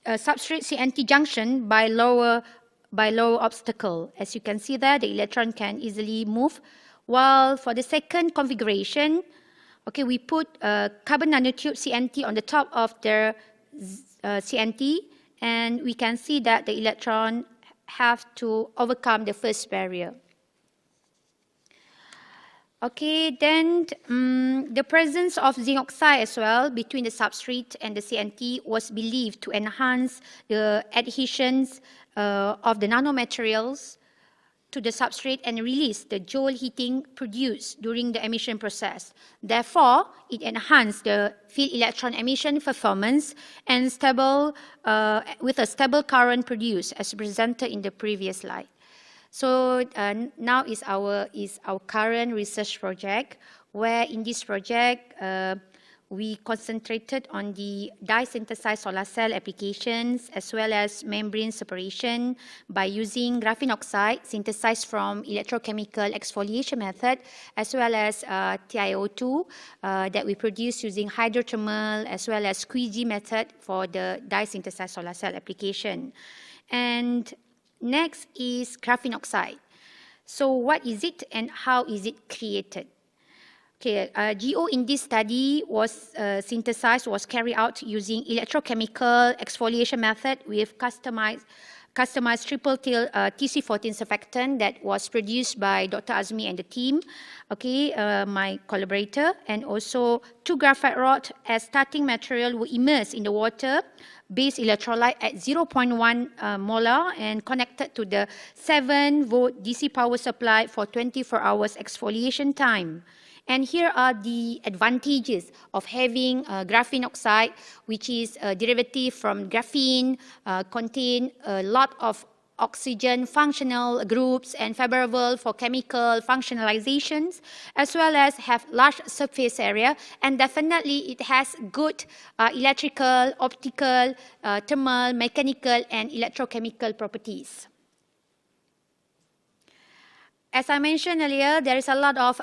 substrate CNT junction by lower obstacle. As you can see there, the electron can easily move. While for the second configuration, okay, we put carbon nanotube CNT on the top of the CNT, and we can see that the electron have to overcome the first barrier. Okay, then the presence of zinc oxide as well between the substrate and the CNT was believed to enhance the adhesions of the nanomaterials to the substrate and release the Joule heating produced during the emission process. Therefore, it enhanced the field electron emission performance and stable with a stable current produced as presented in the previous slide. So now is our current research project, where in this project we concentrated on the dye-synthesized solar cell applications as well as membrane separation by using graphene oxide synthesized from electrochemical exfoliation method as well as TiO2 that we produce using hydrothermal as well as squeegee method for the dye-synthesized solar cell application. And next is graphene oxide. So what is it and how is it created? Okay, GO in this study was carried out using electrochemical exfoliation method with customized triple tail TC14 surfactant that was produced by Dr. Azmi and the team, okay, my collaborator, and also 2 graphite rods as starting material were immersed in the water-based electrolyte at 0.1 molar and connected to the 7-volt DC power supply for 24 hours exfoliation time. And here are the advantages of having graphene oxide, which is a derivative from graphene, contain a lot of oxygen functional groups and favorable for chemical functionalizations, as well as have large surface area, and definitely it has good electrical, optical, thermal, mechanical, and electrochemical properties. As I mentioned earlier, there is a lot of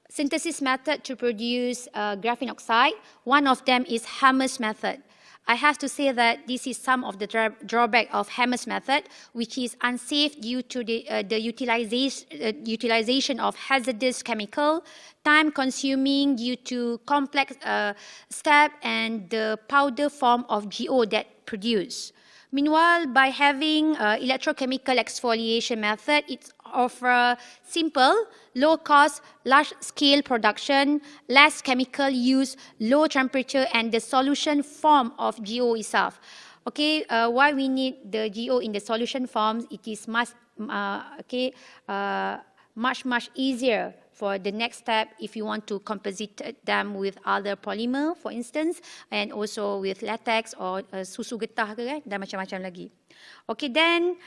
synthesis method to produce graphene oxide. One of them is Hammer's method. I have to say that this is some of the drawback of Hammer's method, which is unsafe due to the utilization of hazardous chemical, time consuming due to complex step and the powder form of GO that produce. Meanwhile, by having electrochemical exfoliation method, it offers simple, low-cost, large-scale production, less chemical use, low temperature, and the solution form of GO itself. Okay, why we need the GO in the solution form? It is much easier for the next step if you want to composite them with other polymer, for instance, and also with latex or susu getah ke, dan macam-macam lagi. Okay, then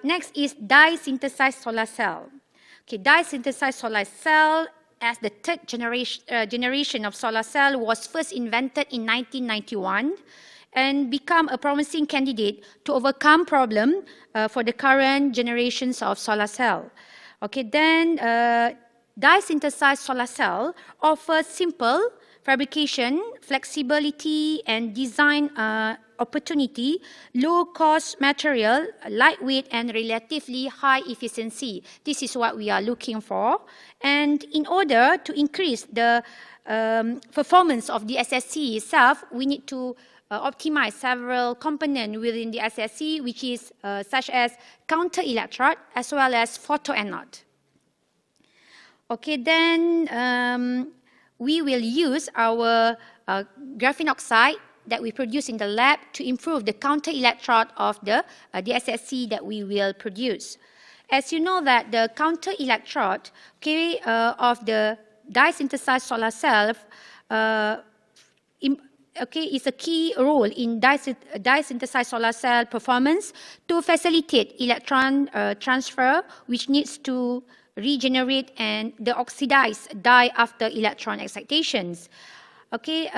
next is dye-synthesized solar cell. Okay, dye-synthesized solar cell as the third generation of solar cell was first invented in 1991 and become a promising candidate to overcome problem for the current generations of solar cell. Okay, then dye-synthesized solar cell offers simple fabrication, flexibility, and design opportunity, low-cost material, lightweight, and relatively high efficiency. This is what we are looking for. And in order to increase the performance of the SSC itself, we need to optimize several components within the SSC, which is such as counter electrode as well as photoanode. Okay, then we will use our graphene oxide that we produce in the lab to improve the counter electrode of the SSC that we will produce. as you know that the counter electrode, okay, of the dye-synthesized solar cell is a key role in dye-synthesized solar cell performance to facilitate electron transfer, which needs to regenerate and the oxidized dye after electron excitations. Okay,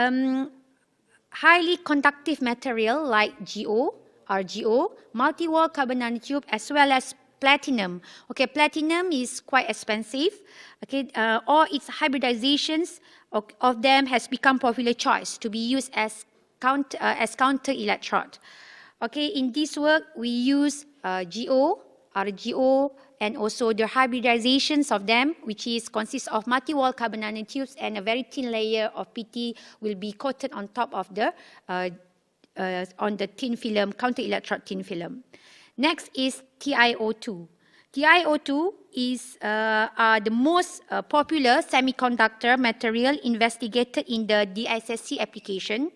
highly conductive material like GO, RGO, multi-wall carbon nanotube, as well as platinum. Okay, platinum is quite expensive. Okay, or its hybridizations of them has become popular choice to be used as counter electrode. Okay, in this work we use GO, RGO, and also the hybridizations of them, which consists of multi-wall carbon nanotubes, and a very thin layer of PT will be coated on top of the thin film, counter electrode thin film. Next is TiO2. TiO2 is the most popular semiconductor material investigated in the DSSC application.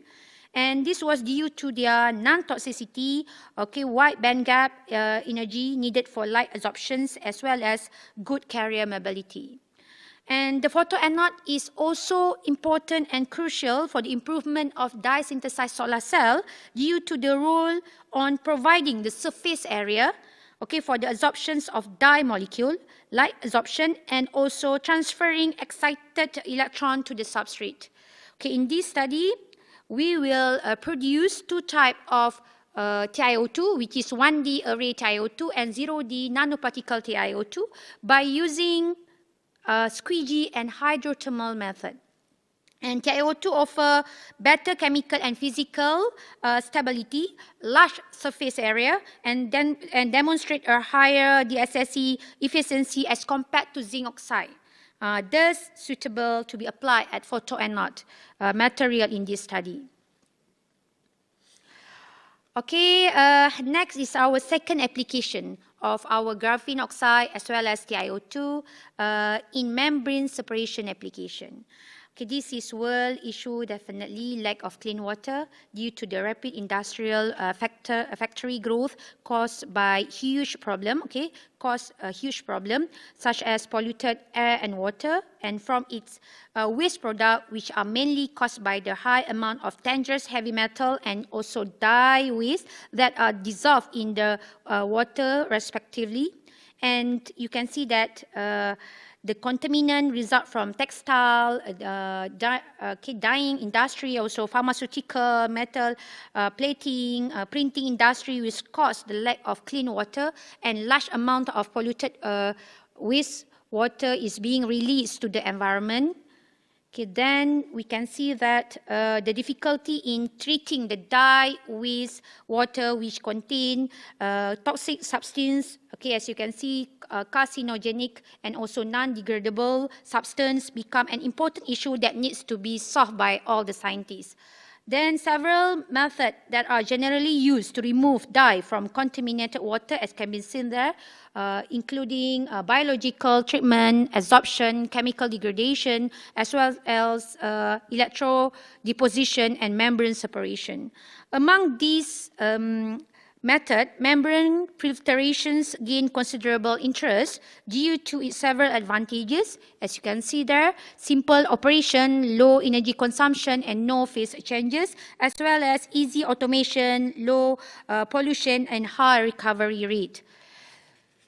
And this was due to their non-toxicity, okay, wide bandgap energy needed for light absorptions, as well as good carrier mobility. And the photoanode is also important and crucial for the improvement of dye-synthesized solar cell due to the role on providing the surface area, okay, for the absorptions of dye molecule, light absorption, and also transferring excited electron to the substrate. Okay, in this study, we will produce two types of TiO2, which is 1D array TiO2 and 0D nanoparticle TiO2 by using squeegee and hydrothermal method. And TiO2 offer better chemical and physical stability, large surface area, and demonstrate a higher DSSC efficiency as compared to zinc oxide. Thus suitable to be applied at photoanode material in this study. Okay, next is our second application of our graphene oxide as well as TiO2 in membrane separation application. Okay, this is world issue, definitely lack of clean water due to the rapid industrial factory growth caused by huge problem, okay, such as polluted air and water, and from its waste product, which are mainly caused by the high amount of dangerous heavy metal and also dye waste that are dissolved in the water respectively. And you can see that the contaminant result from textile, dyeing industry, also pharmaceutical, metal plating, printing industry, which cause the lack of clean water, and large amount of polluted waste water is being released to the environment. Okay, then we can see that the difficulty in treating the dye with water which contain toxic substance, okay, as you can see, carcinogenic and also non-degradable substance become an important issue that needs to be solved by all the scientists. Then several methods that are generally used to remove dye from contaminated water, as can be seen there, including biological treatment, adsorption, chemical degradation, as well as electrodeposition and membrane separation. Among these method, membrane filtrations gain considerable interest due to its several advantages. As you can see there, simple operation, low energy consumption, and no phase changes, as well as easy automation, low pollution, and high recovery rate.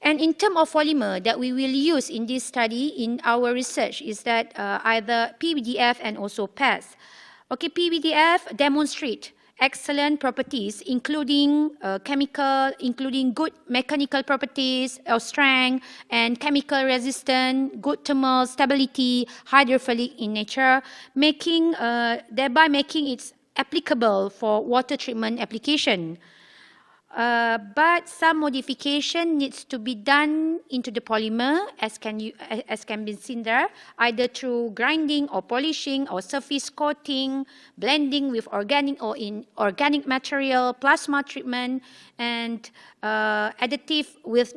And in terms of polymer that we will use in this study in our research is that either PVDF and also PES. Okay, PVDF demonstrate excellent properties, including including good mechanical properties of strength and chemical resistance, good thermal stability, hydrophilic in nature, thereby making it applicable for water treatment application. But some modification needs to be done into the polymer, as can be seen there, either through grinding or polishing or surface coating, blending with organic or inorganic material, plasma treatment, and additive with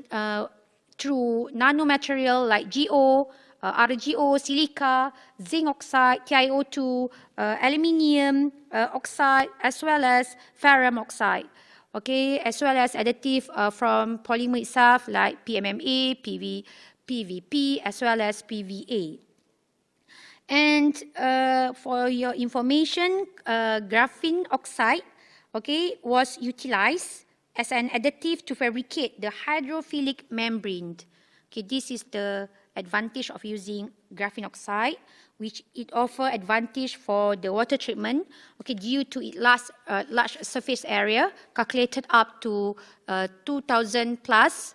through nanomaterial like GO, RGO, silica, zinc oxide, TiO2, aluminium oxide, as well as ferrum oxide. okay, as well as additive from polymer itself like PMMA, PVP, as well as PVA. And for your information, graphene oxide, okay, was utilized as an additive to fabricate the hydrophilic membrane. Okay, this is the advantage of using graphene oxide, which it offers advantage for the water treatment, okay, due to its large surface area, calculated up to 2,000 plus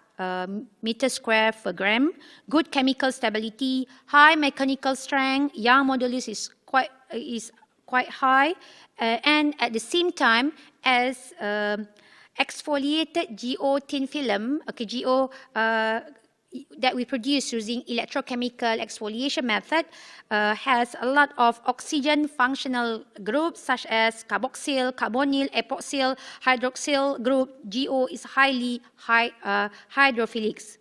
meter square per gram, good chemical stability, high mechanical strength, Young modulus is quite high, and at the same time as exfoliated GO thin film, okay, GO that we produce using electrochemical exfoliation method has a lot of oxygen functional groups such as carboxyl, carbonyl, epoxyl, hydroxyl group. GO is highly hydrophilic.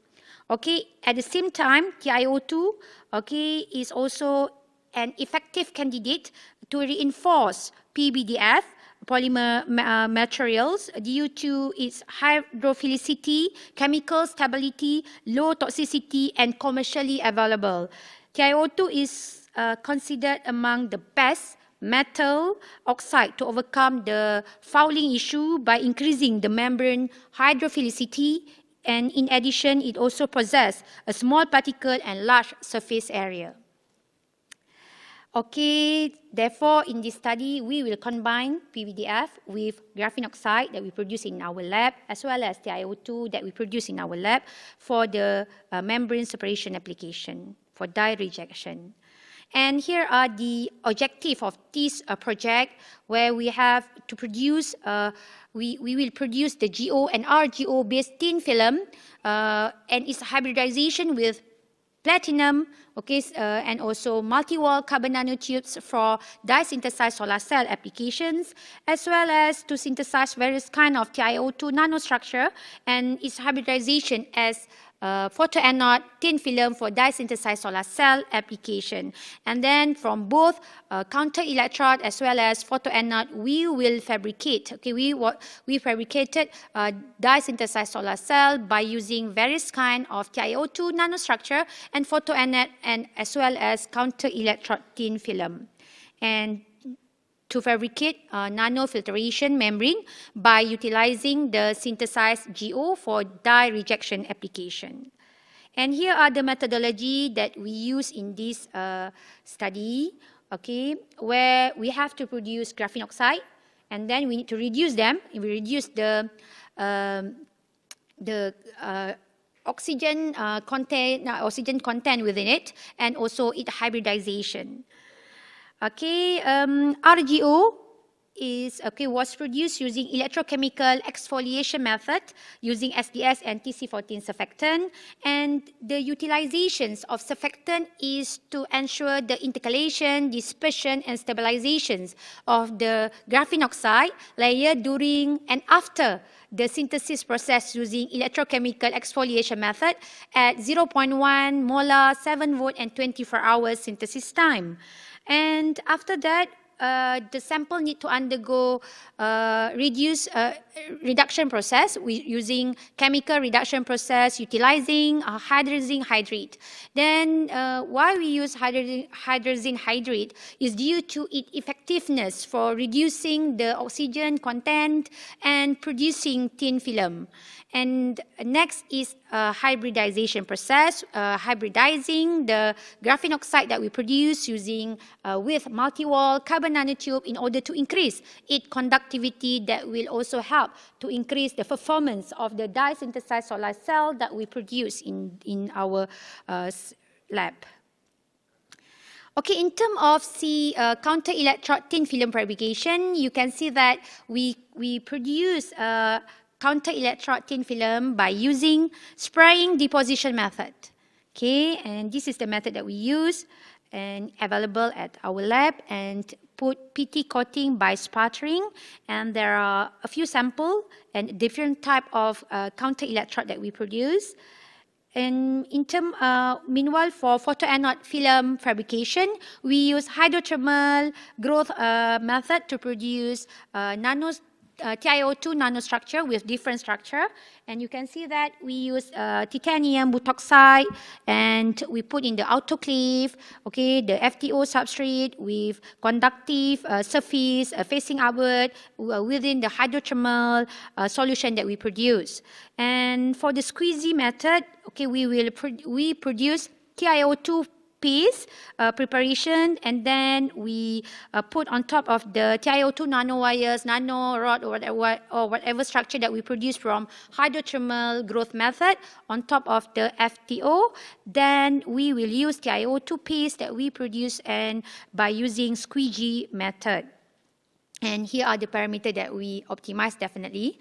Okay, at the same time, TiO2, okay, is also an effective candidate to reinforce PBDF, polymer materials, due to its hydrophilicity, chemical stability, low toxicity, and commercially available. TiO2 is considered among the best metal oxide to overcome the fouling issue by increasing the membrane hydrophilicity, and in addition, it also possesses a small particle and large surface area. Okay, therefore, in this study, we will combine PVDF with graphene oxide that we produce in our lab, as well as TiO2 that we produce in our lab for the membrane separation application for dye rejection. And here are the objectives of this project, where we have to produce, we will produce the GO and RGO-based thin film, and its hybridization with platinum, okay, and also multi-wall carbon nanotubes for dye-synthesized solar cell applications, as well as to synthesize various kind of TiO2 nanostructure and its hybridization as photoanode thin film for dye-synthesized solar cell application. And then from both counter electrode as well as photoanode, we will fabricate. Okay, we fabricated dye-synthesized solar cell by using various kind of TiO2 nanostructure and photoanode, and as well as counter electrode thin film. And to fabricate nanofiltration membrane by utilizing the synthesized GO for dye rejection application. And here are the methodology that we use in this study, okay, where we have to produce graphene oxide, and then we need to reduce them. We reduce the oxygen content within it, and also its hybridization. Okay, RGO was produced using electrochemical exfoliation method using SDS and TC14 surfactant, and the utilizations of surfactant is to ensure the intercalation, dispersion, and stabilizations of the graphene oxide layer during and after the synthesis process using electrochemical exfoliation method at 0.1 molar, 7 volt, and 24 hours synthesis time. And after that, the sample need to undergo reduction process using chemical reduction process utilizing hydrazine hydrate. Then why we use hydrazine hydrate is due to its effectiveness for reducing the oxygen content and producing thin film. And next is hybridization process, hybridizing the graphene oxide that we produce using with multi-wall carbon nanotube in order to increase its conductivity, that will also help to increase the performance of the dye-synthesized solar cell that we produce in our lab. Okay, in terms of the counter electrode thin film fabrication, you can see that we produce counter electrode thin film by using spraying deposition method. Okay, and this is the method that we use and available at our lab, and put PT coating by sputtering, and there are a few samples and different type of counter electrode that we produce. And in term, meanwhile, for photoanode film fabrication, we use hydrothermal growth method to produce TiO2 nanostructure with different structure, and you can see that we use titanium butoxide, and we put in the autoclave, okay, the FTO substrate with conductive surface facing outward within the hydrothermal solution that we produce. And for the squeezy method, okay, we produce TiO2 paste preparation, and then we put on top of the TiO2 nanowires, nano rod, or whatever structure that we produce from hydrothermal growth method on top of the FTO. Then we will use TiO2 paste that we produce and by using squeegee method. And here are the parameters that we optimize definitely.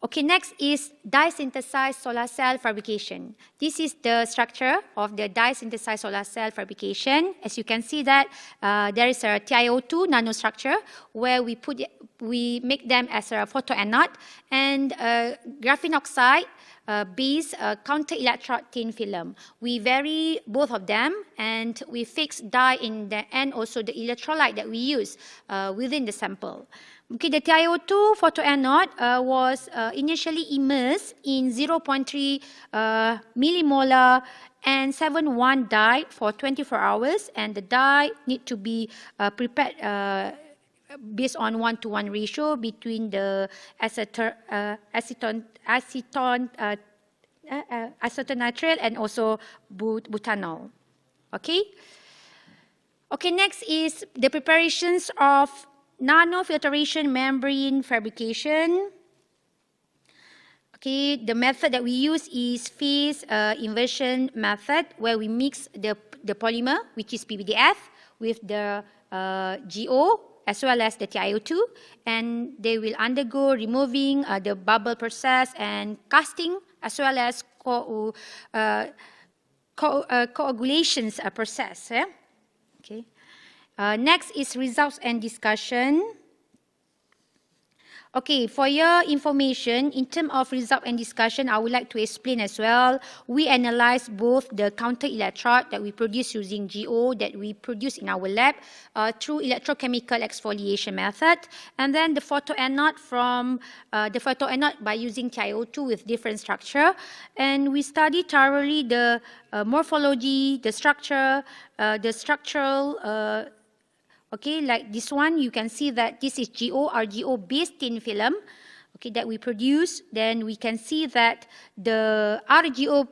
Okay, next is dye-synthesized solar cell fabrication. This is the structure of the dye-synthesized solar cell fabrication. As you can see that there is a TiO2 nanostructure where we make them as a photoanode, and graphene oxide base counter-electrode thin film. We vary both of them, and we fix dye in the and also the electrolyte that we use within the sample. Okay, the TiO2 photoanode was initially immersed in 0.3 millimolar and 7-1 dye for 24 hours, and the dye need to be prepared based on 1-to-1 ratio between the acetonitrile and also butanol. Okay. Okay, next is the preparations of nanofiltration membrane fabrication. Okay, the method that we use is phase inversion method, where we mix the polymer, which is PVDF, with the GO as well as the TiO2, and they will undergo removing the bubble process and casting, as well as coagulations process. Okay. Next is results and discussion. Okay, for your information, in terms of result and discussion, I would like to explain as well. We analyze both the counter-electrode that we produce using GO that we produce in our lab through electrochemical exfoliation method, and then the photoanode from the photoanode by using TiO2 with different structure. And we study thoroughly the morphology, the structure, the structural. Okay, like this one, you can see that this is RGO-based thin film, okay, that we produce. Then we can see that the RGO,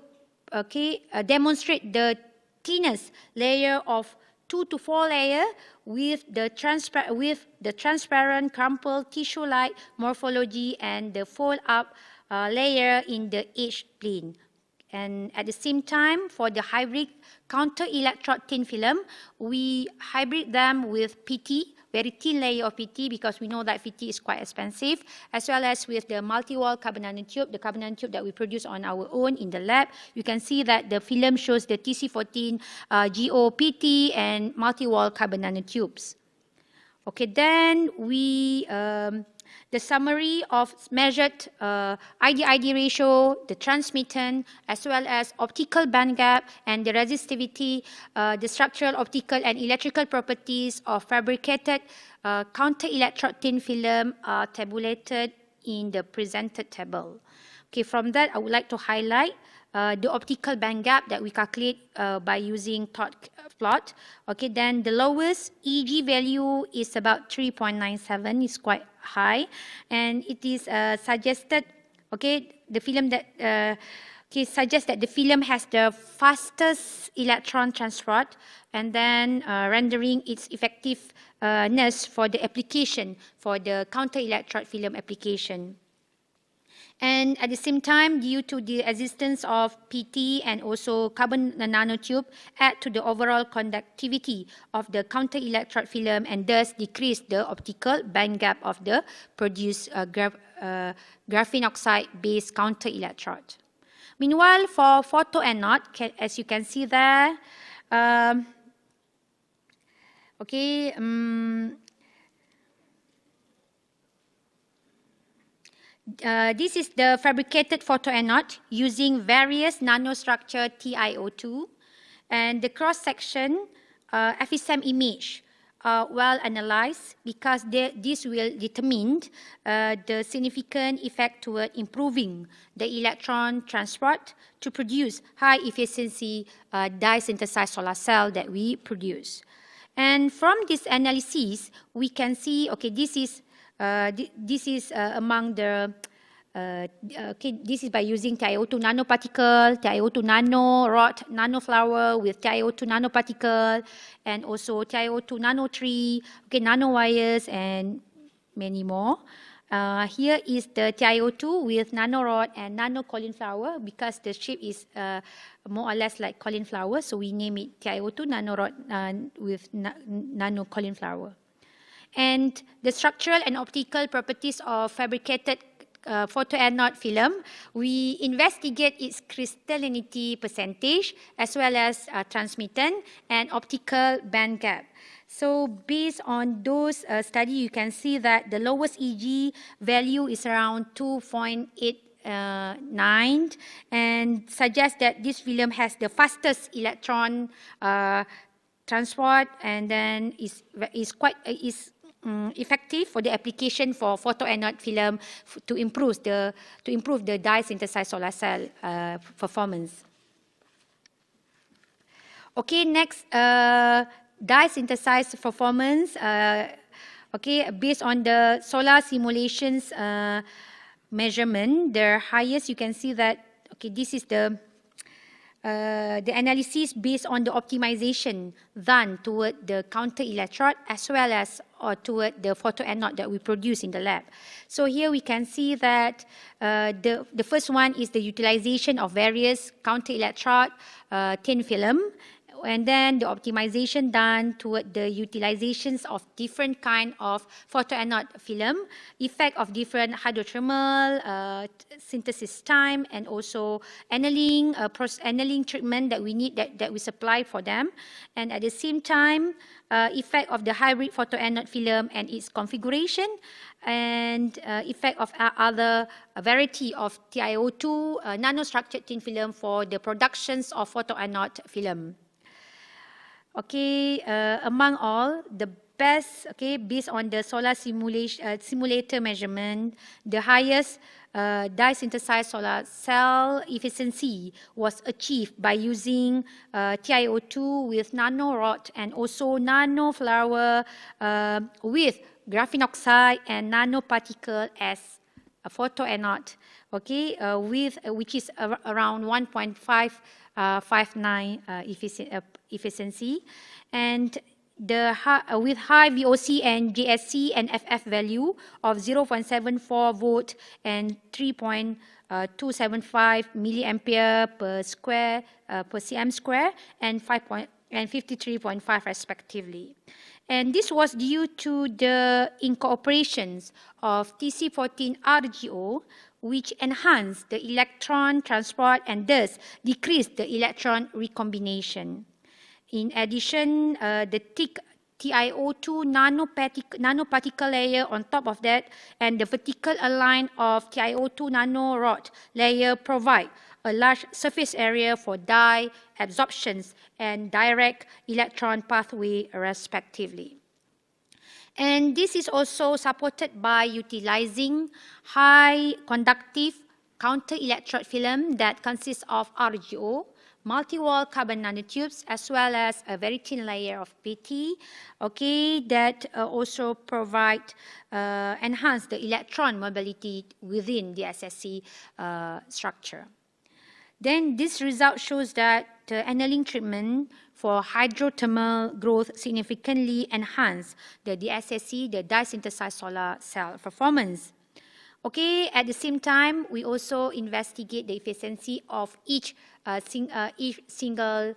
okay, demonstrate the thinnest layer of 2 to 4 layer with the transparent crumpled tissue-like morphology and the fold-up layer in the edge plane. And at the same time, for the hybrid counter-electrode thin film, we hybrid them with PT, very thin layer of PT, because we know that PT is quite expensive, as well as with the multi-wall carbon nanotube, the carbon nanotube that we produce on our own in the lab. You can see that the film shows the TC14 GO, PT, and multi-wall carbon nanotubes. Okay, then we the summary of measured ID-ID ratio, the transmittance, as well as optical band gap and the resistivity, the structural, optical, and electrical properties of fabricated counter-electrode thin film are tabulated in the presented table. Okay, from that, I would like to highlight the optical band gap that we calculate by using plot. Okay, then the lowest EG value is about 3.97, is quite high, and it is suggested, okay, the film that suggests that the film has the fastest electron transport, and then rendering its effectiveness for the application, for the counter-electrode film application. And at the same time, due to the existence of PT and also carbon nanotube, add to the overall conductivity of the counter-electrode film and thus decrease the optical band gap of the produced graphene oxide-based counter-electrode. Meanwhile, for photoanode, as you can see there, this is the fabricated photoanode using various nanostructure TiO2, and the cross-section FSM image well analyzed because this will determine the significant effect toward improving the electron transport to produce high efficiency dye-synthesized solar cell that we produce. And from this analysis, we can see, okay, this is among the this is by using TiO2 nanoparticle, TiO2 nano rod, nanoflower with TiO2 nanoparticle, and also TiO2 nanotree, okay, nanowires, and many more. Here is the TiO2 with nanorod and nano cauliflower because the shape is more or less like cauliflower, so we name it TiO2 nanorod with nano cauliflower. And the structural and optical properties of fabricated photoanode film, we investigate its crystallinity percentage as well as transmittant and optical band gap. So based on those studies, you can see that the lowest EG value is around 2.89 and suggests that this film has the fastest electron transport and then is effective for the application for photoanode film to improve the dye-synthesized solar cell performance. Okay, next, dye-synthesized performance. Okay, based on the solar simulations measurement, the highest you can see that. Okay, this is the analysis based on the optimization done toward the counter electrode as well as toward the photoanode that we produce in the lab. So here we can see that the first one is the utilization of various counter electrode thin film, and then the optimization done toward the utilizations of different kind of photoanode film, effect of different hydrothermal, synthesis time, and also annealing, annealing treatment that we need, that we supply for them. And at the same time, effect of the hybrid photoanode film and its configuration, and effect of other variety of TiO2 nanostructured thin film for the productions of photoanode film. Okay, among all, the best, okay, based on the solar simulator measurement, the highest dye-synthesized solar cell efficiency was achieved by using TiO2 with nanorod and also nanoflower with graphene oxide and nanoparticle as a photoanode, okay, which is around 1.559 efficiency, and with high VOC and JSC and FF value of 0.74 volt and 3.275 milliampere per cm square and 53.5 respectively. And this was due to the incorporations of TC14 RGO, which enhanced the electron transport and thus decreased the electron recombination. In addition, the thick TiO2 nanoparticle layer on top of that and the vertical align of TiO2 nanorod layer provide a large surface area for dye absorptions and direct electron pathway respectively. And this is also supported by utilizing high conductive counter electrode film that consists of RGO, multi-wall carbon nanotubes, as well as a very thin layer of PT, okay, that also provide, enhance the electron mobility within the SSC structure. Then this result shows that the annealing treatment for hydrothermal growth significantly enhance the DSSC, the dye-synthesized solar cell performance. Okay, at the same time, we also investigate the efficiency of each single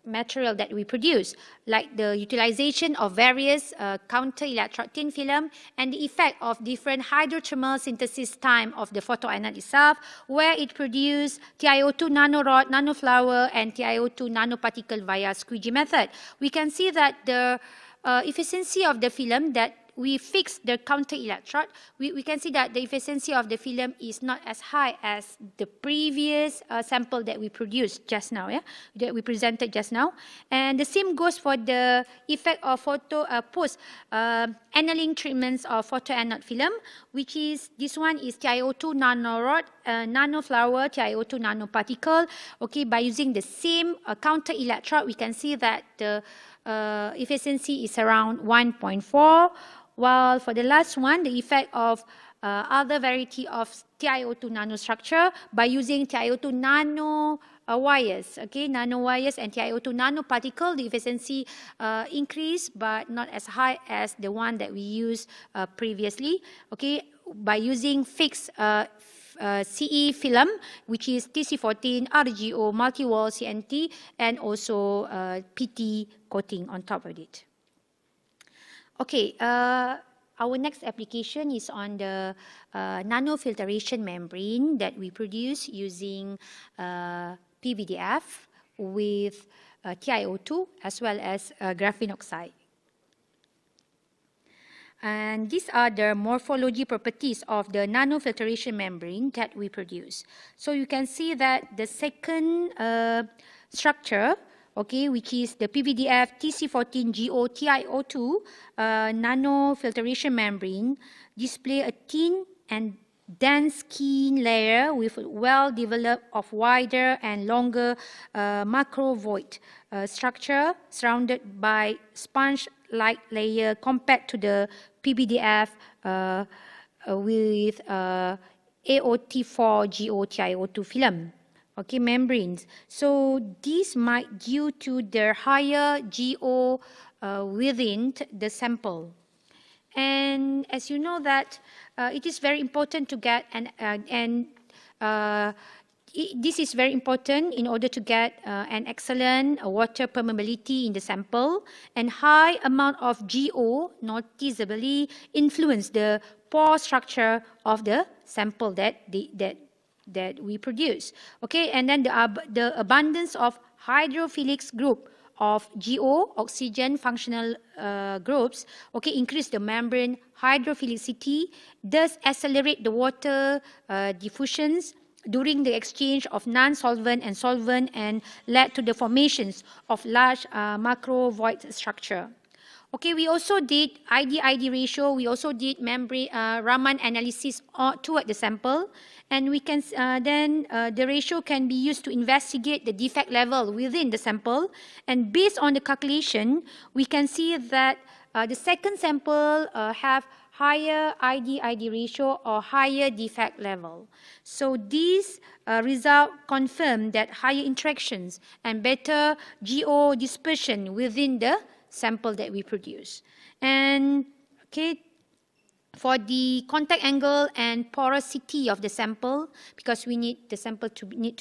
material that we produce, like the utilization of various counter electrode thin film and the effect of different hydrothermal synthesis time of the photoanode itself, where it produces TiO2 nanorod, nanoflower, and TiO2 nanoparticle via squeegee method. We can see that the efficiency of the film that we fix the counter electrode, we can see that the efficiency of the film is not as high as the previous sample that we produced just now, that we presented just now. And the same goes for the effect of post annealing treatments of photoanode film, which is, this one is TiO2 nanorod, nanoflower TiO2 nanoparticle. Okay, by using the same counter electrode, we can see that the efficiency is around 1.4, while for the last one, the effect of other variety of TiO2 nanostructure by using TiO2 nano wires, okay, nano wires and TiO2 nanoparticle, the efficiency increased, but not as high as the one that we used previously, okay, by using fixed CE film, which is TC14, RGO, multi-wall CNT, and also PT coating on top of it. Okay, our next application is on the nanofiltration membrane that we produce using PVDF with TiO2 as well as graphene oxide. And these are the morphology properties of the nanofiltration membrane that we produce. So you can see that the second structure, okay, which is the PVDF TC14GO TiO2 nanofiltration membrane, display a thin and dense skin layer with well-developed of wider and longer macrovoid structure surrounded by sponge-like layer compared to the PVDF with AOT4GO TiO2 film. Okay, membranes. So this might due to the higher GO within the sample. And as you know that it is very important to get this is very important in order to get an excellent water permeability in the sample, and high amount of GO noticeably influence the pore structure of the sample that we produce. Okay, and then the abundance of hydrophilic group of GO, oxygen functional groups, okay, increase the membrane hydrophilicity, thus accelerate the water diffusions during the exchange of non-solvent and solvent, and led to the formations of large macrovoid structure. Okay, we also did ID-ID ratio, we also did membrane Raman analysis toward the sample, and we can then the ratio can be used to investigate the defect level within the sample, and based on the calculation, we can see that the second sample have higher ID-ID ratio or higher defect level. So these result confirm that higher interactions and better GO dispersion within the sample that we produce. And okay, for the contact angle and porosity of the sample, because we need the sample to need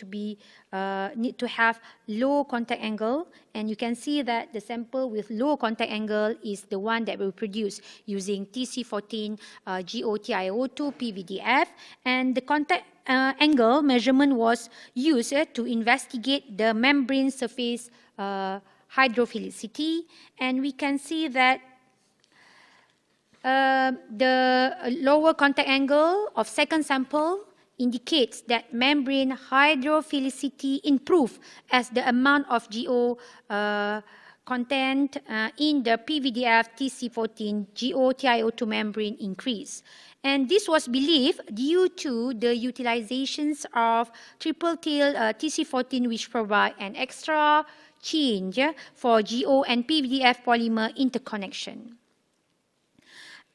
to have low contact angle, and you can see that the sample with low contact angle is the one that we produce using TC14 GO-TiO2 PVDF, and the contact angle measurement was used to investigate the membrane surface hydrophilicity, and we can see that the lower contact angle of second sample indicates that membrane hydrophilicity improve as the amount of GO content in the PVDF TC14 GO-TiO2 membrane increase. And this was believed due to the utilizations of triple tail TC14, which provide an extra change for GO and PVDF polymer interconnection.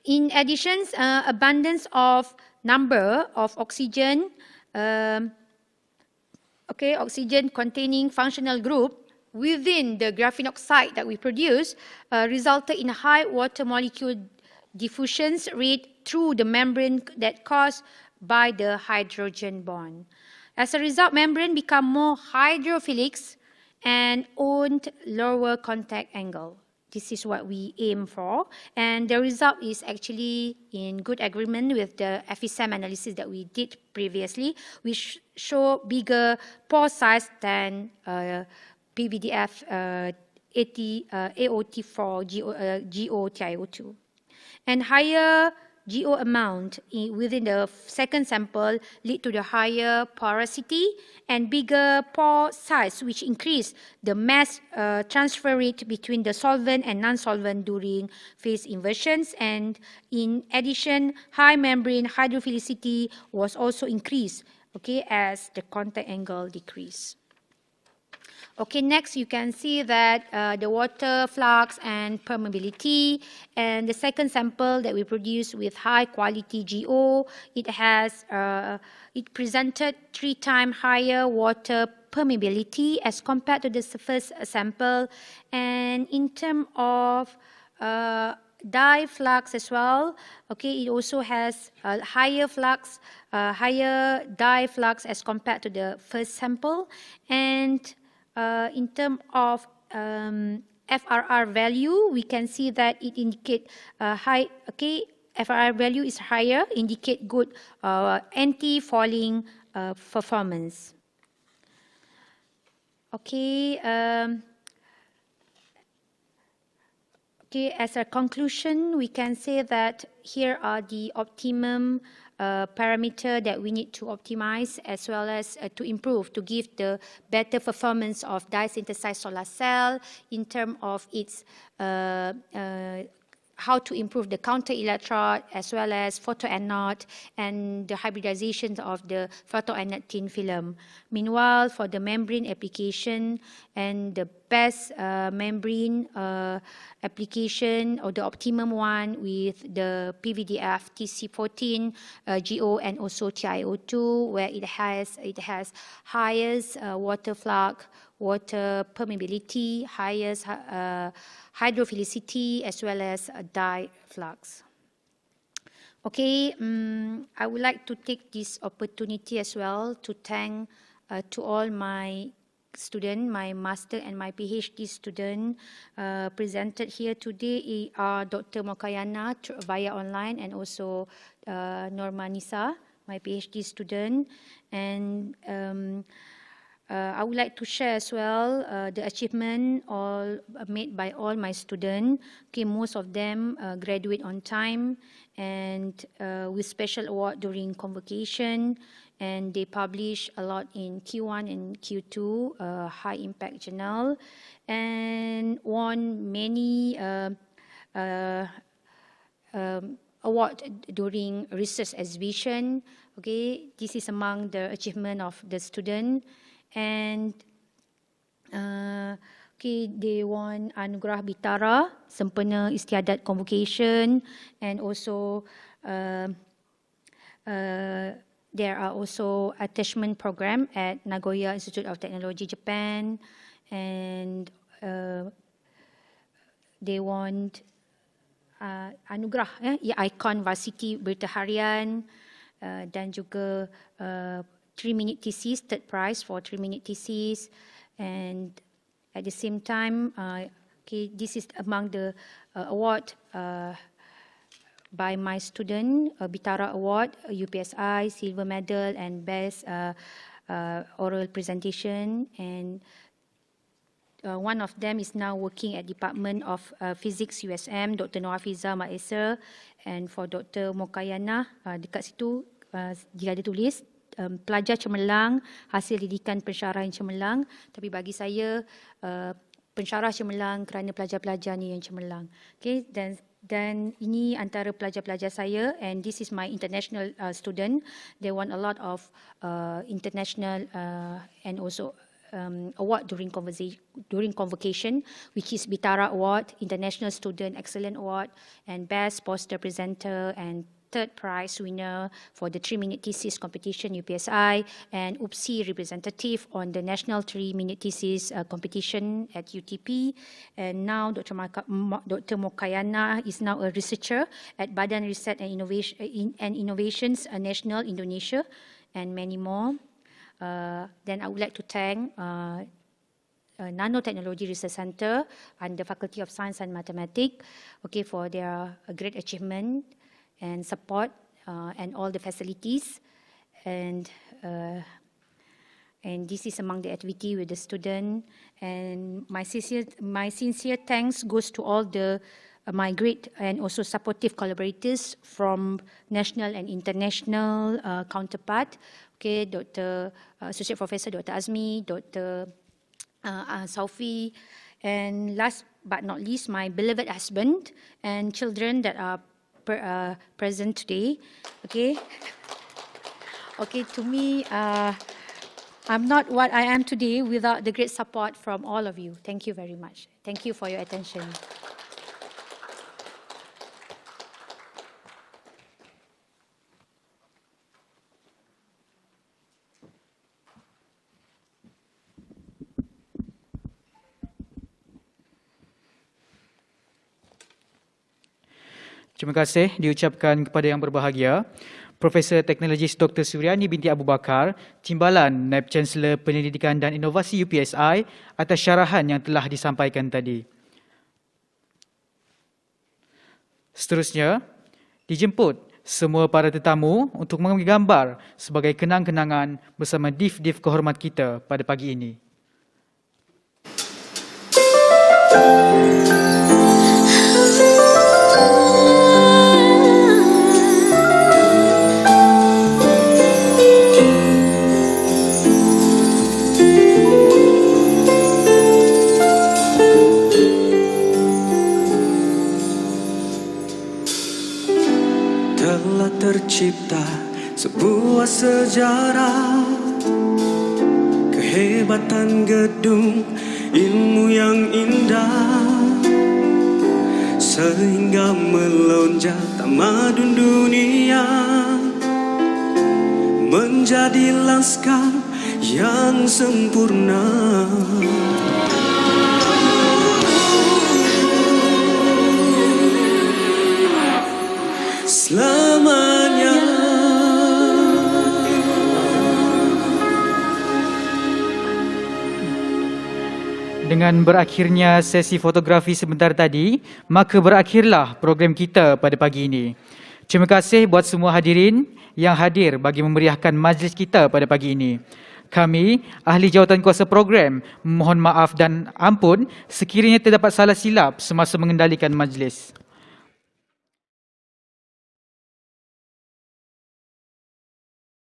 In addition, abundance of number of oxygen, oxygen containing functional group within the graphene oxide that we produce resulted in high water molecule diffusions rate through the membrane that caused by the hydrogen bond. As a result, membrane become more hydrophilic and owned lower contact angle. This is what we aim for, and the result is actually in good agreement with the FSM analysis that we did previously, which show bigger pore size than PVDF AOT4 GO-TiO2. And higher GO amount within the second sample lead to the higher porosity and bigger pore size, which increase the mass transfer rate between the solvent and non-solvent during phase inversions. And in addition, high membrane hydrophilicity was also increased, okay, as the contact angle decreased. Okay, next you can see that the water flux and permeability, and the second sample that we produced with high quality GO, it presented 3 times higher water permeability as compared to the first sample. And in terms of dye flux as well, okay, it also has higher flux, higher dye flux as compared to the first sample. And in terms of FRR value, we can see that it indicate high, okay, FRR value is higher, indicate good anti-falling performance. Okay, okay, as a conclusion, we can say that here are the optimum parameter that we need to optimize as well as to improve, to give the better performance of dye-synthesized solar cell in terms of its how to improve the counter electrode as well as photoanode and the hybridization of the photoanode thin film. Meanwhile, for the membrane application and the best membrane application or the optimum one with the PVDF TC14 GO and also TiO2, where it has highest water flux, water permeability, highest hydrophilicity, as well as dye flux. Okay, I would like to take this opportunity as well to thank to all my student, my master and my PhD student presented here today are Dr. Mokayana via online and also Norma Nisa, my PhD student. And I would like to share as well the achievement all made by all my students. Okay, most of them graduate on time and with special award during convocation, and they publish a lot in Q1 and Q2 high impact journal, and won many award during research exhibition. Okay, this is among the achievement of the student. And okay, they won Anugerah Bitara, Sempena Istiadat Convocation, and also there are also attachment program at Nagoya Institute of Technology, Japan, and they won Anugerah Icon Varsity Berita Harian, dan juga 3-minute thesis, third prize for 3-minute thesis. And at the same time, okay, this is among the award by my student, Bitara Award, UPSI, Silver Medal, and Best Oral Presentation. And one of them is now working at Department of Physics USM, Dr. Noafiza Maeser. And for Dr. Mokayana, dekat situ dia ada tulis, pelajar cemerlang, hasil didikan pensyarah yang cemerlang. Tapi bagi saya, pensyarah cemerlang kerana pelajar-pelajar ni yang cemerlang. Okay, dan ini antara pelajar-pelajar saya, and this is my international student. They won a lot of international and also award during convocation, which is Bitara Award, International Student Excellent Award, and Best Poster Presenter, and third prize winner for the 3-minute thesis competition UPSI, and UPSI representative on the national 3-minute thesis competition at UTP. And now Dr. Mokayana is now a researcher at Badan Riset and Innovations National Indonesia, and many more. Then I would like to thank Nanotechnology Research Center and the Faculty of Science and Matematik, okay, for their great achievement and support and all the facilities. And this is among the activity with the student. And my sincere thanks goes to all the my great and also supportive collaborators from national and international counterpart, okay, Dr. Associate Professor Dr. Azmi, Dr. Saufi, and last but not least, my beloved husband and children that are present today. Okay, okay. To me, I'm not what I am today without the great support from all of you. Thank you very much. Thank you for your attention. Terima kasih diucapkan kepada yang berbahagia, Profesor Teknologis Dr. Suriani Binti Abu Bakar, Timbalan Naib Chancellor Pendidikan dan Inovasi UPSI atas syarahan yang telah disampaikan tadi. Seterusnya, dijemput semua para tetamu untuk mengambil gambar sebagai kenang-kenangan bersama div-div kehormat kita pada pagi ini. Tercipta sebuah sejarah, kehebatan gedung ilmu yang indah, sehingga melonjak tamadun dunia menjadi lanskap yang sempurna. Selamanya. Dengan berakhirnya sesi fotografi sebentar tadi, maka berakhirlah program kita pada pagi ini. Terima kasih buat semua hadirin yang hadir bagi memeriahkan majlis kita pada pagi ini. Kami, ahli jawatan kuasa program, mohon maaf dan ampun sekiranya terdapat salah silap semasa mengendalikan majlis.